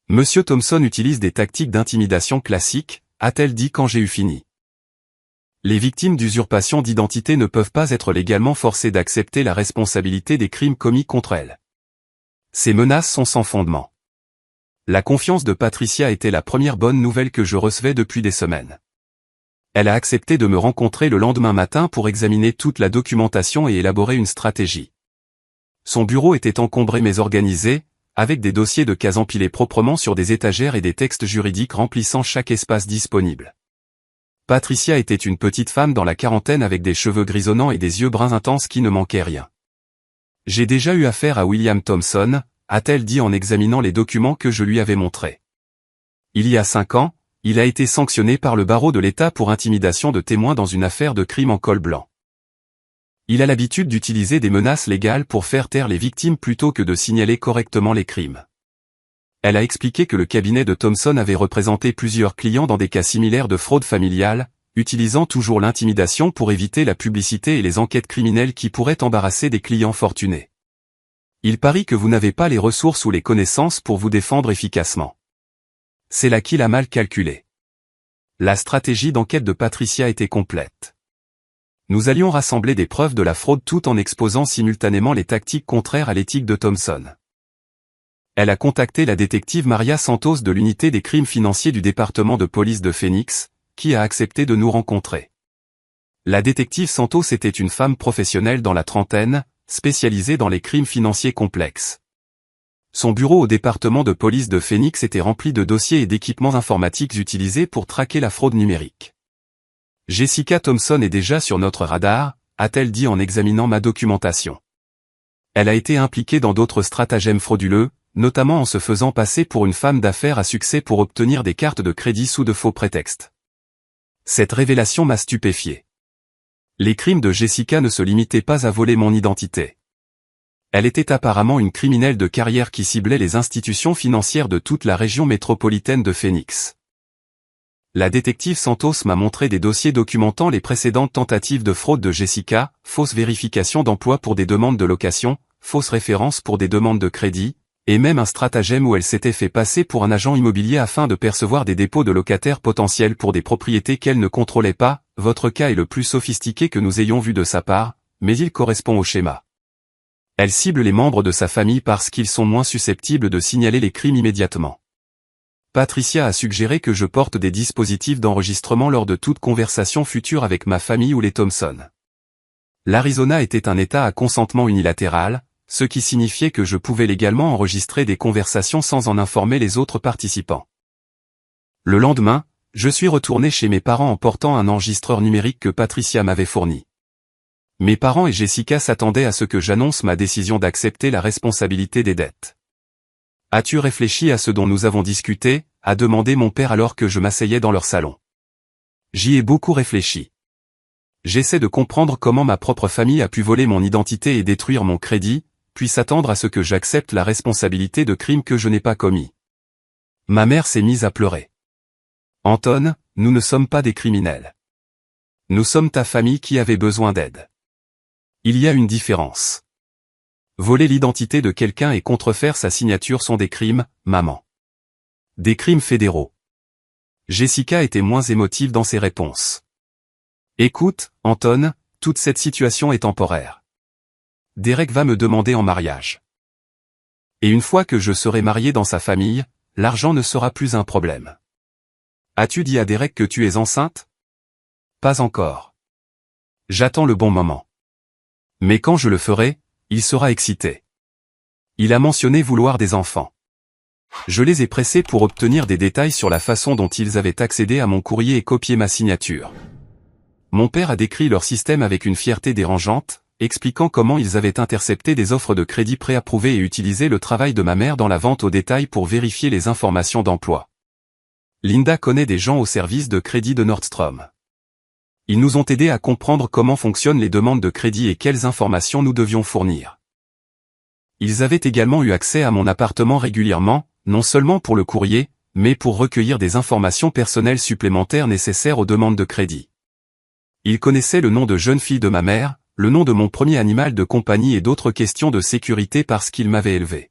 Monsieur Thompson utilise des tactiques d'intimidation classiques, a-t-elle dit quand j'ai eu fini. Les victimes d'usurpation d'identité ne peuvent pas être légalement forcées d'accepter la responsabilité des crimes commis contre elles. Ces menaces sont sans fondement. La confiance de Patricia était la première bonne nouvelle que je recevais depuis des semaines. Elle a accepté de me rencontrer le lendemain matin pour examiner toute la documentation et élaborer une stratégie. Son bureau était encombré mais organisé, avec des dossiers de cas empilés proprement sur des étagères et des textes juridiques remplissant chaque espace disponible. Patricia était une petite femme dans la quarantaine avec des cheveux grisonnants et des yeux bruns intenses qui ne manquaient rien. J'ai déjà eu affaire à William Thompson, a-t-elle dit en examinant les documents que je lui avais montrés. Il y a 5 ans, il a été sanctionné par le barreau de l'État pour intimidation de témoins dans une affaire de crime en col blanc. Il a l'habitude d'utiliser des menaces légales pour faire taire les victimes plutôt que de signaler correctement les crimes. Elle a expliqué que le cabinet de Thompson avait représenté plusieurs clients dans des cas similaires de fraude familiale, utilisant toujours l'intimidation pour éviter la publicité et les enquêtes criminelles qui pourraient embarrasser des clients fortunés. Il parie que vous n'avez pas les ressources ou les connaissances pour vous défendre efficacement. C'est là qu'il a mal calculé. La stratégie d'enquête de Patricia était complète. Nous allions rassembler des preuves de la fraude tout en exposant simultanément les tactiques contraires à l'éthique de Thompson. Elle a contacté la détective Maria Santos de l'unité des crimes financiers du département de police de Phoenix, qui a accepté de nous rencontrer. La détective Santos était une femme professionnelle dans la trentaine, spécialisée dans les crimes financiers complexes. Son bureau au département de police de Phoenix était rempli de dossiers et d'équipements informatiques utilisés pour traquer la fraude numérique. Jessica Thompson est déjà sur notre radar, a-t-elle dit en examinant ma documentation. Elle a été impliquée dans d'autres stratagèmes frauduleux, notamment en se faisant passer pour une femme d'affaires à succès pour obtenir des cartes de crédit sous de faux prétextes. Cette révélation m'a stupéfié. Les crimes de Jessica ne se limitaient pas à voler mon identité. Elle était apparemment une criminelle de carrière qui ciblait les institutions financières de toute la région métropolitaine de Phoenix. La détective Santos m'a montré des dossiers documentant les précédentes tentatives de fraude de Jessica, fausse vérification d'emploi pour des demandes de location, fausse référence pour des demandes de crédit, et même un stratagème où elle s'était fait passer pour un agent immobilier afin de percevoir des dépôts de locataires potentiels pour des propriétés qu'elle ne contrôlait pas. Votre cas est le plus sophistiqué que nous ayons vu de sa part, mais il correspond au schéma. Elle cible les membres de sa famille parce qu'ils sont moins susceptibles de signaler les crimes immédiatement. Patricia a suggéré que je porte des dispositifs d'enregistrement lors de toute conversation future avec ma famille ou les Thompson. L'Arizona était un État à consentement unilatéral, ce qui signifiait que je pouvais légalement enregistrer des conversations sans en informer les autres participants. Le lendemain, je suis retourné chez mes parents en portant un enregistreur numérique que Patricia m'avait fourni. Mes parents et Jessica s'attendaient à ce que j'annonce ma décision d'accepter la responsabilité des dettes. « As-tu réfléchi à ce dont nous avons discuté ?» a demandé mon père alors que je m'asseyais dans leur salon. J'y ai beaucoup réfléchi. J'essaie de comprendre comment ma propre famille a pu voler mon identité et détruire mon crédit, puis s'attendre à ce que j'accepte la responsabilité de crimes que je n'ai pas commis. Ma mère s'est mise à pleurer. « Anton, nous ne sommes pas des criminels. Nous sommes ta famille qui avait besoin d'aide. Il y a une différence. Voler l'identité de quelqu'un et contrefaire sa signature sont des crimes, maman. Des crimes fédéraux. » Jessica était moins émotive dans ses réponses. « Écoute, Anton, toute cette situation est temporaire. Derek va me demander en mariage. Et une fois que je serai marié dans sa famille, l'argent ne sera plus un problème. As-tu dit à Derek que tu es enceinte ? pas encore. J'attends le bon moment. Mais quand je le ferai, il sera excité. Il a mentionné vouloir des enfants. Je les ai pressés pour obtenir des détails sur la façon dont ils avaient accédé à mon courrier et copié ma signature. Mon père a décrit leur système avec une fierté dérangeante, expliquant comment ils avaient intercepté des offres de crédit préapprouvées et utilisé le travail de ma mère dans la vente au détail pour vérifier les informations d'emploi. Linda connaît des gens au service de crédit de Nordstrom. Ils nous ont aidés à comprendre comment fonctionnent les demandes de crédit et quelles informations nous devions fournir. Ils avaient également eu accès à mon appartement régulièrement, non seulement pour le courrier, mais pour recueillir des informations personnelles supplémentaires nécessaires aux demandes de crédit. Ils connaissaient le nom de jeune fille de ma mère, le nom de mon premier animal de compagnie et d'autres questions de sécurité parce qu'ils m'avaient élevé.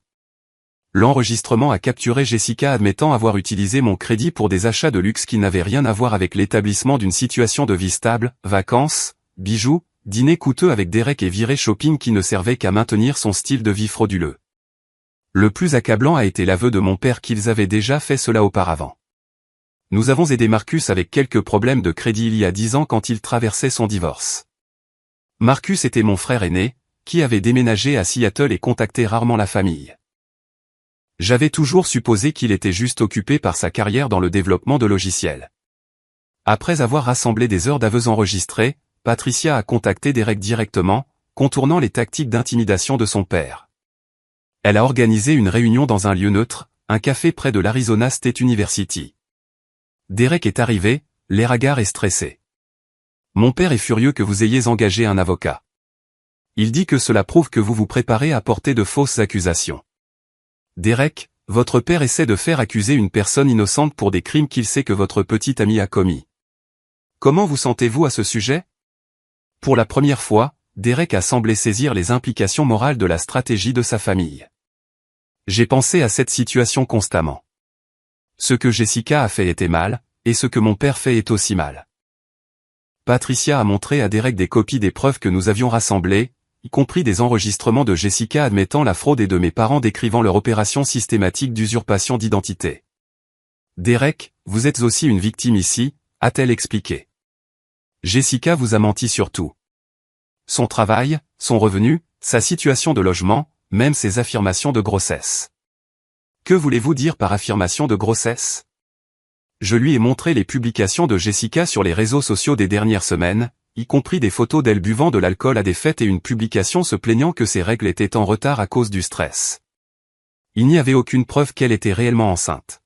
L'enregistrement a capturé Jessica admettant avoir utilisé mon crédit pour des achats de luxe qui n'avaient rien à voir avec l'établissement d'une situation de vie stable, vacances, bijoux, dîners coûteux avec Derek et virées shopping qui ne servaient qu'à maintenir son style de vie frauduleux. Le plus accablant a été l'aveu de mon père qu'ils avaient déjà fait cela auparavant. Nous avons aidé Marcus avec quelques problèmes de crédit il y a 10 ans quand il traversait son divorce. Marcus était mon frère aîné, qui avait déménagé à Seattle et contactait rarement la famille. J'avais toujours supposé qu'il était juste occupé par sa carrière dans le développement de logiciels. Après avoir rassemblé des heures d'aveux enregistrées, Patricia a contacté Derek directement, contournant les tactiques d'intimidation de son père. Elle a organisé une réunion dans un lieu neutre, un café près de l'Arizona State University. Derek est arrivé, l'air hagard et stressé. Mon père est furieux que vous ayez engagé un avocat. Il dit que cela prouve que vous vous préparez à porter de fausses accusations. Derek, votre père essaie de faire accuser une personne innocente pour des crimes qu'il sait que votre petit ami a commis. Comment vous sentez-vous à ce sujet? Pour la première fois, Derek a semblé saisir les implications morales de la stratégie de sa famille. J'ai pensé à cette situation constamment. Ce que Jessica a fait était mal, et ce que mon père fait est aussi mal. Patricia a montré à Derek des copies des preuves que nous avions rassemblées, y compris des enregistrements de Jessica admettant la fraude et de mes parents décrivant leur opération systématique d'usurpation d'identité. Derek, vous êtes aussi une victime ici, a-t-elle expliqué. Jessica vous a menti sur tout. Son travail, son revenu, sa situation de logement, même ses affirmations de grossesse. Que voulez-vous dire par affirmation de grossesse? Je lui ai montré les publications de Jessica sur les réseaux sociaux des dernières semaines, y compris des photos d'elle buvant de l'alcool à des fêtes et une publication se plaignant que ses règles étaient en retard à cause du stress. Il n'y avait aucune preuve qu'elle était réellement enceinte.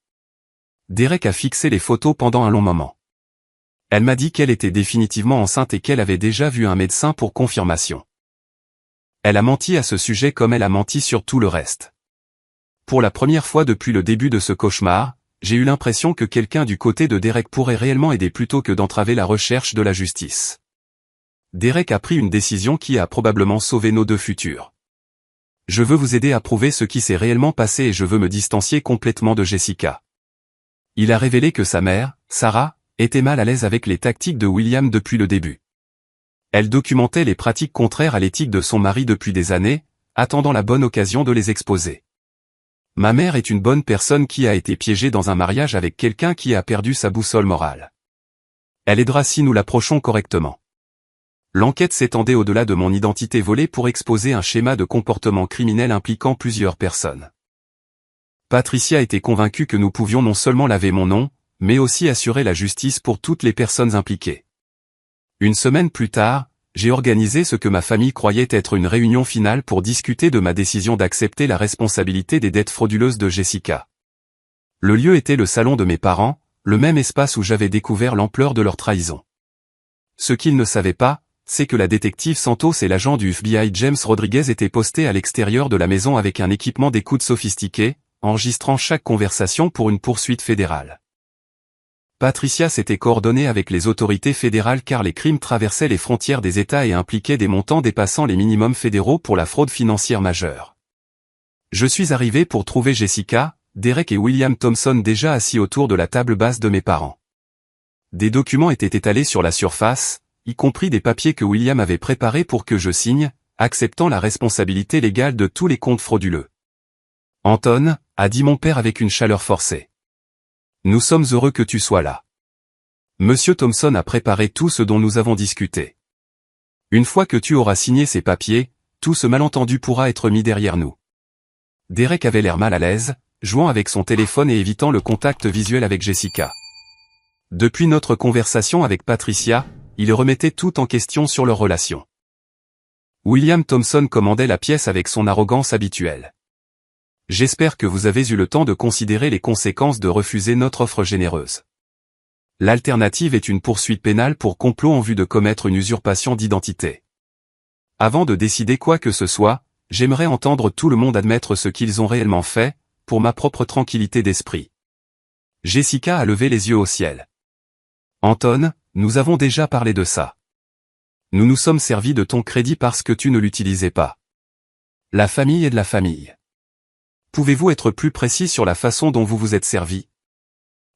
Derek a fixé les photos pendant un long moment. Elle m'a dit qu'elle était définitivement enceinte et qu'elle avait déjà vu un médecin pour confirmation. Elle a menti à ce sujet comme elle a menti sur tout le reste. Pour la première fois depuis le début de ce cauchemar, j'ai eu l'impression que quelqu'un du côté de Derek pourrait réellement aider plutôt que d'entraver la recherche de la justice. Derek a pris une décision qui a probablement sauvé nos deux futurs. Je veux vous aider à prouver ce qui s'est réellement passé et je veux me distancier complètement de Jessica. Il a révélé que sa mère, Sarah, était mal à l'aise avec les tactiques de William depuis le début. Elle documentait les pratiques contraires à l'éthique de son mari depuis des années, attendant la bonne occasion de les exposer. Ma mère est une bonne personne qui a été piégée dans un mariage avec quelqu'un qui a perdu sa boussole morale. Elle aidera si nous l'approchons correctement. L'enquête s'étendait au-delà de mon identité volée pour exposer un schéma de comportement criminel impliquant plusieurs personnes. Patricia était convaincue que nous pouvions non seulement laver mon nom, mais aussi assurer la justice pour toutes les personnes impliquées. Une semaine plus tard, j'ai organisé ce que ma famille croyait être une réunion finale pour discuter de ma décision d'accepter la responsabilité des dettes frauduleuses de Jessica. Le lieu était le salon de mes parents, le même espace où j'avais découvert l'ampleur de leur trahison. Ce qu'ils ne savaient pas, c'est que la détective Santos et l'agent du FBI James Rodriguez étaient postés à l'extérieur de la maison avec un équipement d'écoute sophistiqué, enregistrant chaque conversation pour une poursuite fédérale. Patricia s'était coordonnée avec les autorités fédérales car les crimes traversaient les frontières des États et impliquaient des montants dépassant les minimums fédéraux pour la fraude financière majeure. Je suis arrivé pour trouver Jessica, Derek et William Thompson déjà assis autour de la table basse de mes parents. Des documents étaient étalés sur la surface, y compris des papiers que William avait préparés pour que je signe, acceptant la responsabilité légale de tous les comptes frauduleux. Anton, a dit mon père avec une chaleur forcée. Nous sommes heureux que tu sois là. Monsieur Thompson a préparé tout ce dont nous avons discuté. Une fois que tu auras signé ces papiers, tout ce malentendu pourra être mis derrière nous. Derek avait l'air mal à l'aise, jouant avec son téléphone et évitant le contact visuel avec Jessica. Depuis notre conversation avec Patricia, il remettait tout en question sur leur relation. William Thompson commandait la pièce avec son arrogance habituelle. J'espère que vous avez eu le temps de considérer les conséquences de refuser notre offre généreuse. L'alternative est une poursuite pénale pour complot en vue de commettre une usurpation d'identité. Avant de décider quoi que ce soit, j'aimerais entendre tout le monde admettre ce qu'ils ont réellement fait, pour ma propre tranquillité d'esprit. Jessica a levé les yeux au ciel. Anton, nous avons déjà parlé de ça. Nous nous sommes servis de ton crédit parce que tu ne l'utilisais pas. La famille est de la famille. Pouvez-vous être plus précis sur la façon dont vous vous êtes servi?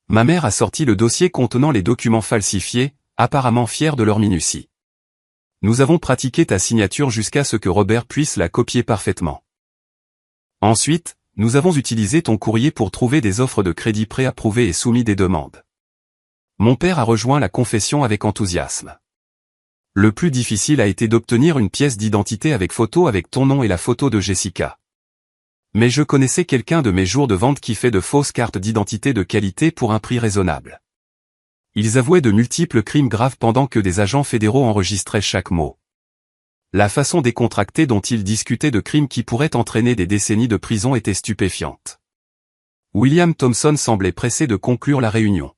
Ma mère a sorti le dossier contenant les documents falsifiés, apparemment fiers de leur minutie. Nous avons pratiqué ta signature jusqu'à ce que Robert puisse la copier parfaitement. Ensuite, nous avons utilisé ton courrier pour trouver des offres de crédit préapprouvées et soumis des demandes. Mon père a rejoint la confession avec enthousiasme. Le plus difficile a été d'obtenir une pièce d'identité avec photo avec ton nom et la photo de Jessica. Mais je connaissais quelqu'un de mes jours de vente qui fait de fausses cartes d'identité de qualité pour un prix raisonnable. Ils avouaient de multiples crimes graves pendant que des agents fédéraux enregistraient chaque mot. La façon décontractée dont ils discutaient de crimes qui pourraient entraîner des décennies de prison était stupéfiante. William Thompson semblait pressé de conclure la réunion.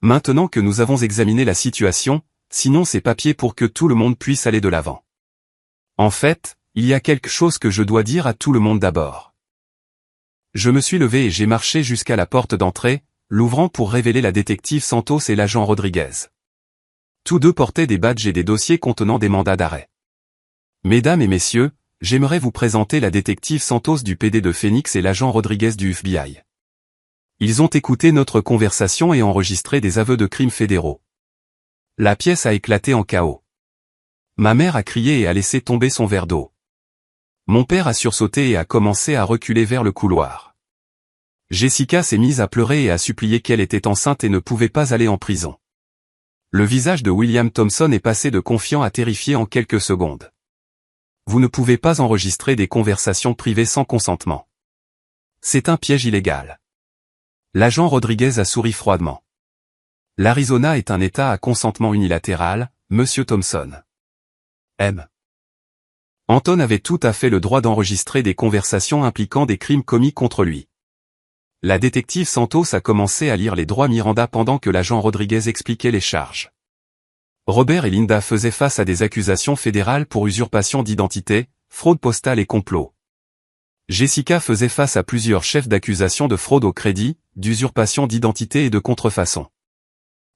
Maintenant que nous avons examiné la situation, signons ces papiers pour que tout le monde puisse aller de l'avant. En fait, il y a quelque chose que je dois dire à tout le monde d'abord. Je me suis levé et j'ai marché jusqu'à la porte d'entrée, l'ouvrant pour révéler la détective Santos et l'agent Rodriguez. Tous deux portaient des badges et des dossiers contenant des mandats d'arrêt. Mesdames et messieurs, j'aimerais vous présenter la détective Santos du PD de Phoenix et l'agent Rodriguez du FBI. Ils ont écouté notre conversation et enregistré des aveux de crimes fédéraux. La pièce a éclaté en chaos. Ma mère a crié et a laissé tomber son verre d'eau. Mon père a sursauté et a commencé à reculer vers le couloir. Jessica s'est mise à pleurer et à supplier qu'elle était enceinte et ne pouvait pas aller en prison. Le visage de William Thompson est passé de confiant à terrifié en quelques secondes. Vous ne pouvez pas enregistrer des conversations privées sans consentement. C'est un piège illégal. L'agent Rodriguez a souri froidement. L'Arizona est un État à consentement unilatéral, Monsieur Thompson. Anton avait tout à fait le droit d'enregistrer des conversations impliquant des crimes commis contre lui. La détective Santos a commencé à lire les droits Miranda pendant que l'agent Rodriguez expliquait les charges. Robert et Linda faisaient face à des accusations fédérales pour usurpation d'identité, fraude postale et complot. Jessica faisait face à plusieurs chefs d'accusation de fraude au crédit, d'usurpation d'identité et de contrefaçon.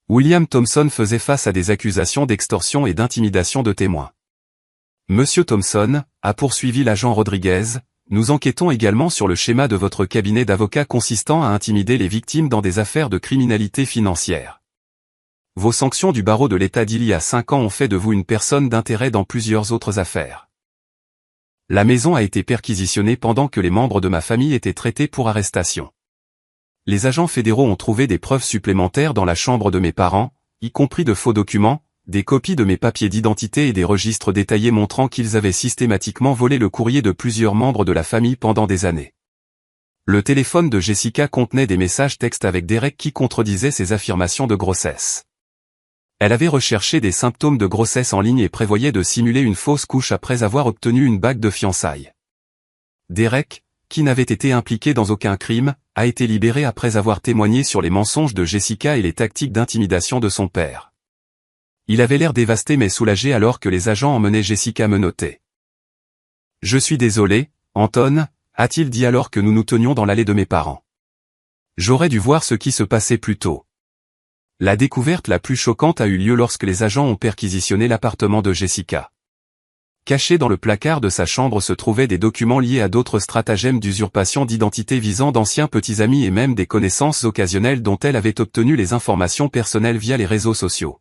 William Thompson faisait face à des accusations d'extorsion et d'intimidation de témoins. Monsieur Thompson, a poursuivi l'agent Rodriguez, nous enquêtons également sur le schéma de votre cabinet d'avocats consistant à intimider les victimes dans des affaires de criminalité financière. Vos sanctions du barreau de l'État d'il y a 5 ans ont fait de vous une personne d'intérêt dans plusieurs autres affaires. La maison a été perquisitionnée pendant que les membres de ma famille étaient traités pour arrestation. Les agents fédéraux ont trouvé des preuves supplémentaires dans la chambre de mes parents, y compris de faux documents, des copies de mes papiers d'identité et des registres détaillés montrant qu'ils avaient systématiquement volé le courrier de plusieurs membres de la famille pendant des années. Le téléphone de Jessica contenait des messages textes avec Derek qui contredisaient ses affirmations de grossesse. Elle avait recherché des symptômes de grossesse en ligne et prévoyait de simuler une fausse couche après avoir obtenu une bague de fiançailles. Derek, qui n'avait été impliqué dans aucun crime, a été libéré après avoir témoigné sur les mensonges de Jessica et les tactiques d'intimidation de son père. Il avait l'air dévasté mais soulagé alors que les agents emmenaient Jessica menottée. « Je suis désolé, Anton », a-t-il dit alors que nous nous tenions dans l'allée de mes parents. « J'aurais dû voir ce qui se passait plus tôt. » La découverte la plus choquante a eu lieu lorsque les agents ont perquisitionné l'appartement de Jessica. Cachés dans le placard de sa chambre se trouvaient des documents liés à d'autres stratagèmes d'usurpation d'identité visant d'anciens petits amis et même des connaissances occasionnelles dont elle avait obtenu les informations personnelles via les réseaux sociaux.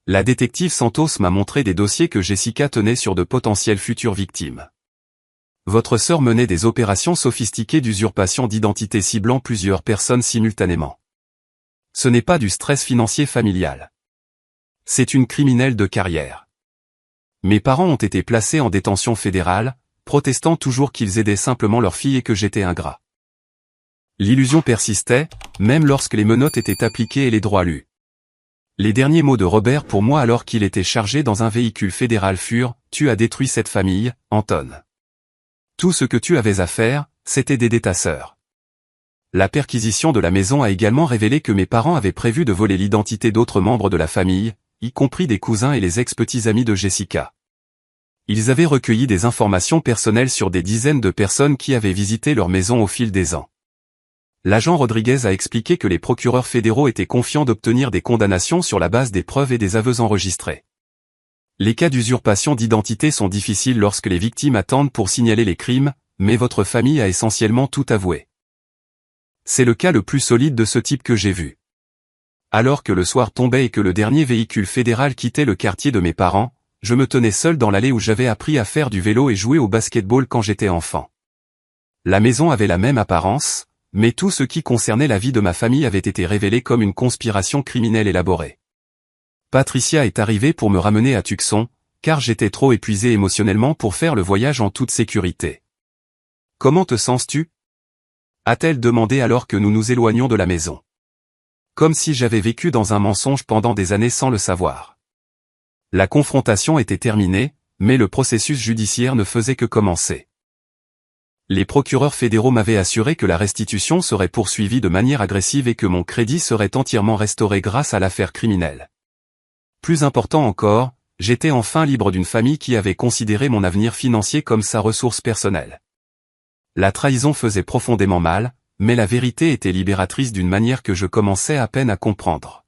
La détective Santos m'a montré des dossiers que Jessica tenait sur de potentielles futures victimes. Votre sœur menait des opérations sophistiquées d'usurpation d'identité ciblant plusieurs personnes simultanément. Ce n'est pas du stress financier familial. C'est une criminelle de carrière. Mes parents ont été placés en détention fédérale, protestant toujours qu'ils aidaient simplement leur fille et que j'étais ingrat. L'illusion persistait, même lorsque les menottes étaient appliquées et les droits lus. Les derniers mots de Robert pour moi alors qu'il était chargé dans un véhicule fédéral furent « Tu as détruit cette famille, Anton. Tout ce que tu avais à faire, c'était d'aider ta sœur. » La perquisition de la maison a également révélé que mes parents avaient prévu de voler l'identité d'autres membres de la famille, y compris des cousins et les ex-petits amis de Jessica. Ils avaient recueilli des informations personnelles sur des dizaines de personnes qui avaient visité leur maison au fil des ans. L'agent Rodriguez a expliqué que les procureurs fédéraux étaient confiants d'obtenir des condamnations sur la base des preuves et des aveux enregistrés. Les cas d'usurpation d'identité sont difficiles lorsque les victimes attendent pour signaler les crimes, mais votre famille a essentiellement tout avoué. C'est le cas le plus solide de ce type que j'ai vu. Alors que le soir tombait et que le dernier véhicule fédéral quittait le quartier de mes parents, je me tenais seul dans l'allée où j'avais appris à faire du vélo et jouer au basket-ball quand j'étais enfant. La maison avait la même apparence, mais tout ce qui concernait la vie de ma famille avait été révélé comme une conspiration criminelle élaborée. Patricia est arrivée pour me ramener à Tucson, car j'étais trop épuisé émotionnellement pour faire le voyage en toute sécurité. « Comment te sens-tu » a-t-elle demandé alors que nous nous éloignions de la maison. Comme si j'avais vécu dans un mensonge pendant des années sans le savoir. La confrontation était terminée, mais le processus judiciaire ne faisait que commencer. Les procureurs fédéraux m'avaient assuré que la restitution serait poursuivie de manière agressive et que mon crédit serait entièrement restauré grâce à l'affaire criminelle. Plus important encore, j'étais enfin libre d'une famille qui avait considéré mon avenir financier comme sa ressource personnelle. La trahison faisait profondément mal, mais la vérité était libératrice d'une manière que je commençais à peine à comprendre.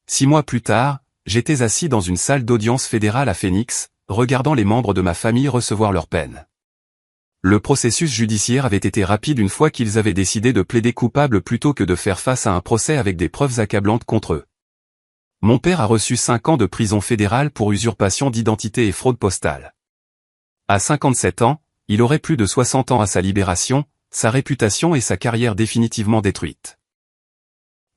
6 mois plus tard, j'étais assis dans une salle d'audience fédérale à Phoenix, regardant les membres de ma famille recevoir leur peine. Le processus judiciaire avait été rapide une fois qu'ils avaient décidé de plaider coupable plutôt que de faire face à un procès avec des preuves accablantes contre eux. Mon père a reçu 5 ans de prison fédérale pour usurpation d'identité et fraude postale. À 57 ans, il aurait plus de 60 ans à sa libération, sa réputation et sa carrière définitivement détruites.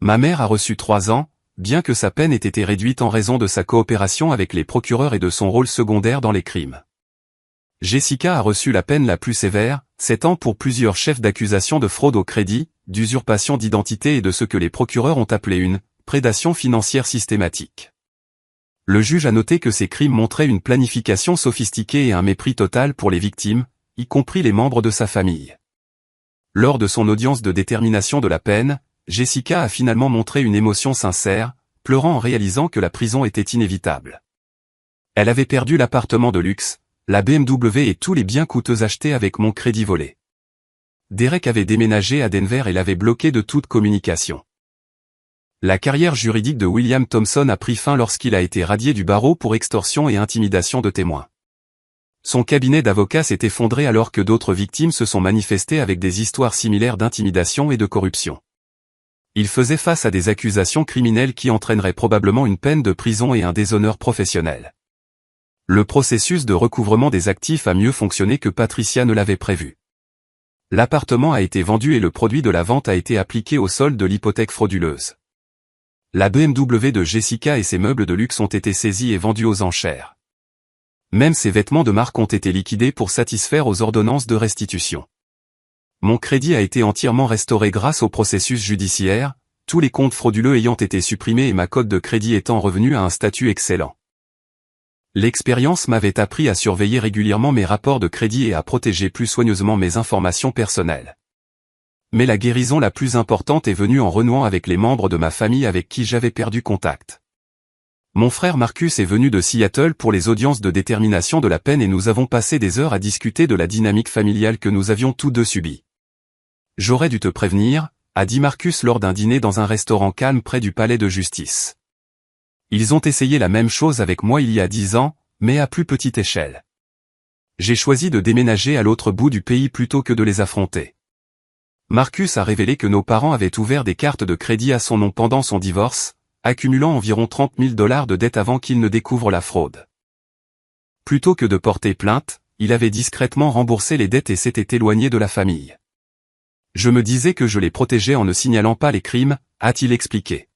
Ma mère a reçu 3 ans, bien que sa peine ait été réduite en raison de sa coopération avec les procureurs et de son rôle secondaire dans les crimes. Jessica a reçu la peine la plus sévère, 7 ans pour plusieurs chefs d'accusation de fraude au crédit, d'usurpation d'identité et de ce que les procureurs ont appelé une prédation financière systématique. Le juge a noté que ces crimes montraient une planification sophistiquée et un mépris total pour les victimes, y compris les membres de sa famille. Lors de son audience de détermination de la peine, Jessica a finalement montré une émotion sincère, pleurant en réalisant que la prison était inévitable. Elle avait perdu l'appartement de luxe, la BMW et tous les biens coûteux achetés avec mon crédit volé. Derek avait déménagé à Denver et l'avait bloqué de toute communication. La carrière juridique de William Thompson a pris fin lorsqu'il a été radié du barreau pour extorsion et intimidation de témoins. Son cabinet d'avocats s'est effondré alors que d'autres victimes se sont manifestées avec des histoires similaires d'intimidation et de corruption. Il faisait face à des accusations criminelles qui entraîneraient probablement une peine de prison et un déshonneur professionnel. Le processus de recouvrement des actifs a mieux fonctionné que Patricia ne l'avait prévu. L'appartement a été vendu et le produit de la vente a été appliqué au solde de l'hypothèque frauduleuse. La BMW de Jessica et ses meubles de luxe ont été saisis et vendus aux enchères. Même ses vêtements de marque ont été liquidés pour satisfaire aux ordonnances de restitution. Mon crédit a été entièrement restauré grâce au processus judiciaire, tous les comptes frauduleux ayant été supprimés et ma cote de crédit étant revenue à un statut excellent. L'expérience m'avait appris à surveiller régulièrement mes rapports de crédit et à protéger plus soigneusement mes informations personnelles. Mais la guérison la plus importante est venue en renouant avec les membres de ma famille avec qui j'avais perdu contact. Mon frère Marcus est venu de Seattle pour les audiences de détermination de la peine et nous avons passé des heures à discuter de la dynamique familiale que nous avions tous deux subie. « J'aurais dû te prévenir », a dit Marcus lors d'un dîner dans un restaurant calme près du palais de justice. Ils ont essayé la même chose avec moi il y a 10 ans, mais à plus petite échelle. J'ai choisi de déménager à l'autre bout du pays plutôt que de les affronter. Marcus a révélé que nos parents avaient ouvert des cartes de crédit à son nom pendant son divorce, accumulant environ 30 000 $ de dettes avant qu'il ne découvre la fraude. Plutôt que de porter plainte, il avait discrètement remboursé les dettes et s'était éloigné de la famille. Je me disais que je les protégeais en ne signalant pas les crimes, a-t-il expliqué.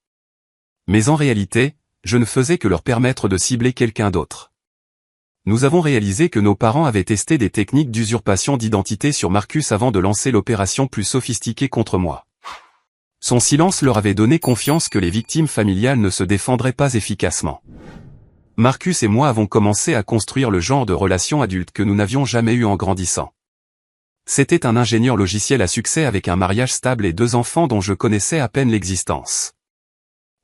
Mais en réalité, je ne faisais que leur permettre de cibler quelqu'un d'autre. Nous avons réalisé que nos parents avaient testé des techniques d'usurpation d'identité sur Marcus avant de lancer l'opération plus sophistiquée contre moi. Son silence leur avait donné confiance que les victimes familiales ne se défendraient pas efficacement. Marcus et moi avons commencé à construire le genre de relation adulte que nous n'avions jamais eu en grandissant. C'était un ingénieur logiciel à succès avec un mariage stable et 2 enfants dont je connaissais à peine l'existence.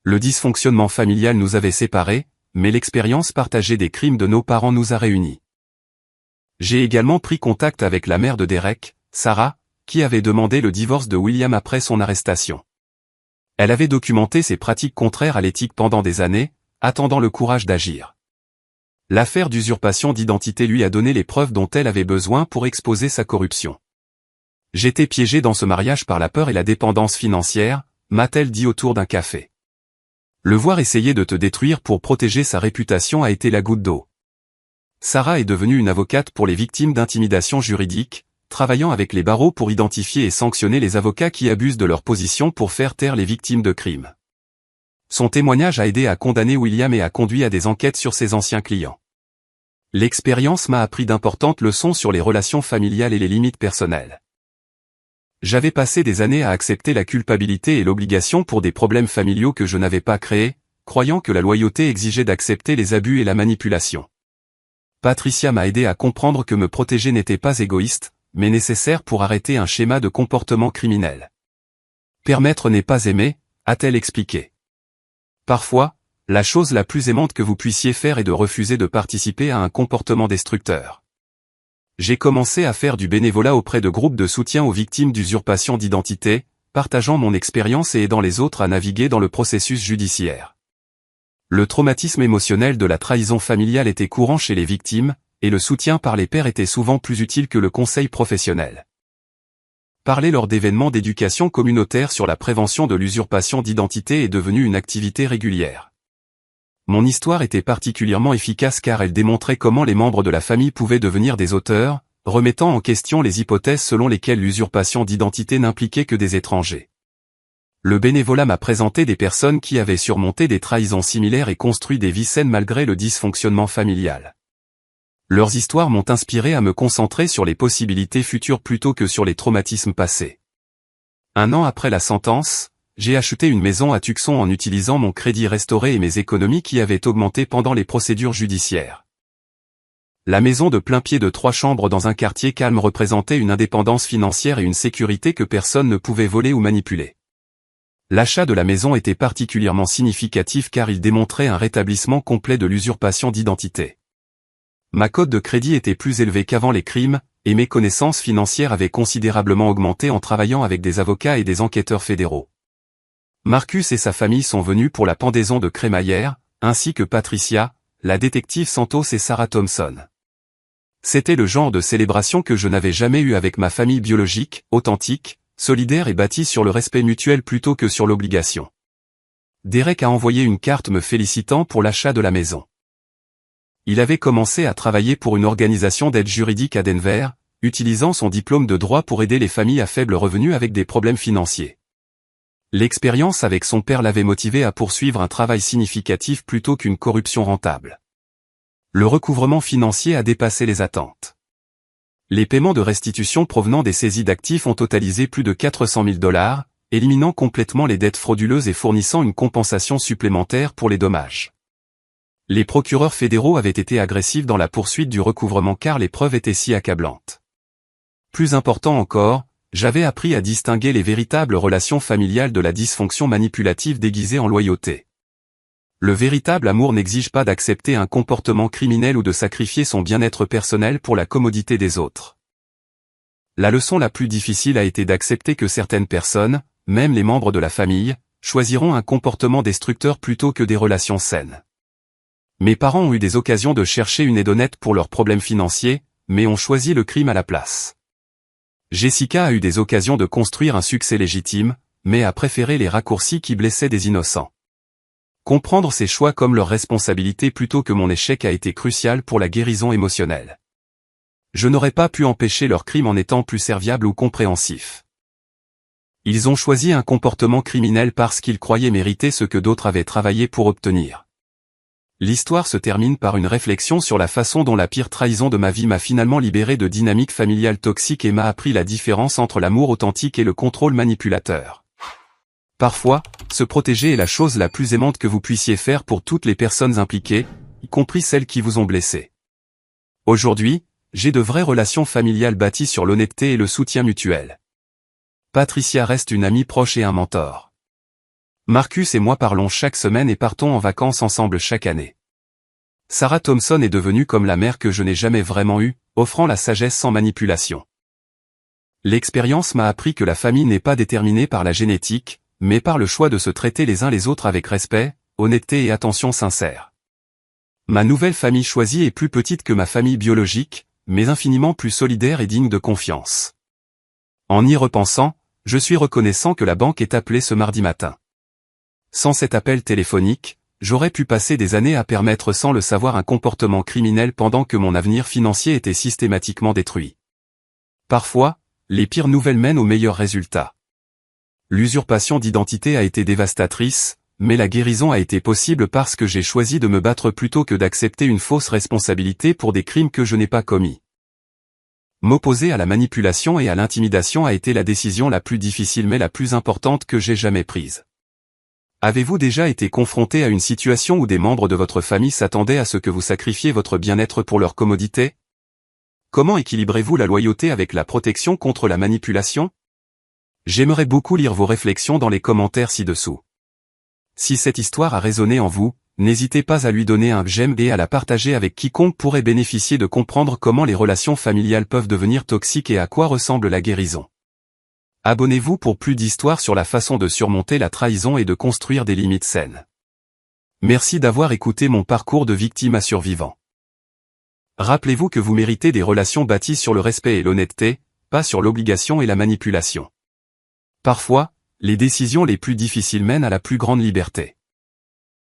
Le dysfonctionnement familial nous avait séparés, mais l'expérience partagée des crimes de nos parents nous a réunis. J'ai également pris contact avec la mère de Derek, Sarah, qui avait demandé le divorce de William après son arrestation. Elle avait documenté ses pratiques contraires à l'éthique pendant des années, attendant le courage d'agir. L'affaire d'usurpation d'identité lui a donné les preuves dont elle avait besoin pour exposer sa corruption. J'étais piégé dans ce mariage par la peur et la dépendance financière, m'a-t-elle dit autour d'un café. Le voir essayer de te détruire pour protéger sa réputation a été la goutte d'eau. Sarah est devenue une avocate pour les victimes d'intimidation juridique, travaillant avec les barreaux pour identifier et sanctionner les avocats qui abusent de leur position pour faire taire les victimes de crimes. Son témoignage a aidé à condamner William et a conduit à des enquêtes sur ses anciens clients. L'expérience m'a appris d'importantes leçons sur les relations familiales et les limites personnelles. J'avais passé des années à accepter la culpabilité et l'obligation pour des problèmes familiaux que je n'avais pas créés, croyant que la loyauté exigeait d'accepter les abus et la manipulation. Patricia m'a aidé à comprendre que me protéger n'était pas égoïste, mais nécessaire pour arrêter un schéma de comportement criminel. Permettre n'est pas aimer, a-t-elle expliqué. Parfois, la chose la plus aimante que vous puissiez faire est de refuser de participer à un comportement destructeur. J'ai commencé à faire du bénévolat auprès de groupes de soutien aux victimes d'usurpation d'identité, partageant mon expérience et aidant les autres à naviguer dans le processus judiciaire. Le traumatisme émotionnel de la trahison familiale était courant chez les victimes, et le soutien par les pairs était souvent plus utile que le conseil professionnel. Parler lors d'événements d'éducation communautaire sur la prévention de l'usurpation d'identité est devenu une activité régulière. Mon histoire était particulièrement efficace car elle démontrait comment les membres de la famille pouvaient devenir des auteurs, remettant en question les hypothèses selon lesquelles l'usurpation d'identité n'impliquait que des étrangers. Le bénévolat m'a présenté des personnes qui avaient surmonté des trahisons similaires et construit des vies saines malgré le dysfonctionnement familial. Leurs histoires m'ont inspiré à me concentrer sur les possibilités futures plutôt que sur les traumatismes passés. 1 an après la sentence, j'ai acheté une maison à Tucson en utilisant mon crédit restauré et mes économies qui avaient augmenté pendant les procédures judiciaires. La maison de plein pied de 3 chambres dans un quartier calme représentait une indépendance financière et une sécurité que personne ne pouvait voler ou manipuler. L'achat de la maison était particulièrement significatif car il démontrait un rétablissement complet de l'usurpation d'identité. Ma cote de crédit était plus élevée qu'avant les crimes, et mes connaissances financières avaient considérablement augmenté en travaillant avec des avocats et des enquêteurs fédéraux. Marcus et sa famille sont venus pour la pendaison de crémaillère, ainsi que Patricia, la détective Santos et Sarah Thompson. C'était le genre de célébration que je n'avais jamais eu avec ma famille biologique, authentique, solidaire et bâtie sur le respect mutuel plutôt que sur l'obligation. Derek a envoyé une carte me félicitant pour l'achat de la maison. Il avait commencé à travailler pour une organisation d'aide juridique à Denver, utilisant son diplôme de droit pour aider les familles à faible revenu avec des problèmes financiers. L'expérience avec son père l'avait motivé à poursuivre un travail significatif plutôt qu'une corruption rentable. Le recouvrement financier a dépassé les attentes. Les paiements de restitution provenant des saisies d'actifs ont totalisé plus de 400 000 $, éliminant complètement les dettes frauduleuses et fournissant une compensation supplémentaire pour les dommages. Les procureurs fédéraux avaient été agressifs dans la poursuite du recouvrement car les preuves étaient si accablantes. Plus important encore, j'avais appris à distinguer les véritables relations familiales de la dysfonction manipulative déguisée en loyauté. Le véritable amour n'exige pas d'accepter un comportement criminel ou de sacrifier son bien-être personnel pour la commodité des autres. La leçon la plus difficile a été d'accepter que certaines personnes, même les membres de la famille, choisiront un comportement destructeur plutôt que des relations saines. Mes parents ont eu des occasions de chercher une aide honnête pour leurs problèmes financiers, mais ont choisi le crime à la place. Jessica a eu des occasions de construire un succès légitime, mais a préféré les raccourcis qui blessaient des innocents. Comprendre ces choix comme leur responsabilité plutôt que mon échec a été crucial pour la guérison émotionnelle. Je n'aurais pas pu empêcher leur crime en étant plus serviable ou compréhensif. Ils ont choisi un comportement criminel parce qu'ils croyaient mériter ce que d'autres avaient travaillé pour obtenir. L'histoire se termine par une réflexion sur la façon dont la pire trahison de ma vie m'a finalement libéré de dynamiques familiales toxiques et m'a appris la différence entre l'amour authentique et le contrôle manipulateur. Parfois, se protéger est la chose la plus aimante que vous puissiez faire pour toutes les personnes impliquées, y compris celles qui vous ont blessé. Aujourd'hui, j'ai de vraies relations familiales bâties sur l'honnêteté et le soutien mutuel. Patricia reste une amie proche et un mentor. Marcus et moi parlons chaque semaine et partons en vacances ensemble chaque année. Sarah Thompson est devenue comme la mère que je n'ai jamais vraiment eue, offrant la sagesse sans manipulation. L'expérience m'a appris que la famille n'est pas déterminée par la génétique, mais par le choix de se traiter les uns les autres avec respect, honnêteté et attention sincère. Ma nouvelle famille choisie est plus petite que ma famille biologique, mais infiniment plus solidaire et digne de confiance. En y repensant, je suis reconnaissant que la banque est appelée ce mardi matin. Sans cet appel téléphonique, j'aurais pu passer des années à permettre sans le savoir un comportement criminel pendant que mon avenir financier était systématiquement détruit. Parfois, les pires nouvelles mènent aux meilleurs résultats. L'usurpation d'identité a été dévastatrice, mais la guérison a été possible parce que j'ai choisi de me battre plutôt que d'accepter une fausse responsabilité pour des crimes que je n'ai pas commis. M'opposer à la manipulation et à l'intimidation a été la décision la plus difficile mais la plus importante que j'ai jamais prise. Avez-vous déjà été confronté à une situation où des membres de votre famille s'attendaient à ce que vous sacrifiez votre bien-être pour leur commodité? Comment équilibrez-vous la loyauté avec la protection contre la manipulation? J'aimerais beaucoup lire vos réflexions dans les commentaires ci-dessous. Si cette histoire a résonné en vous, n'hésitez pas à lui donner un j'aime et à la partager avec quiconque pourrait bénéficier de comprendre comment les relations familiales peuvent devenir toxiques et à quoi ressemble la guérison. Abonnez-vous pour plus d'histoires sur la façon de surmonter la trahison et de construire des limites saines. Merci d'avoir écouté mon parcours de victime à survivant. Rappelez-vous que vous méritez des relations bâties sur le respect et l'honnêteté, pas sur l'obligation et la manipulation. Parfois, les décisions les plus difficiles mènent à la plus grande liberté.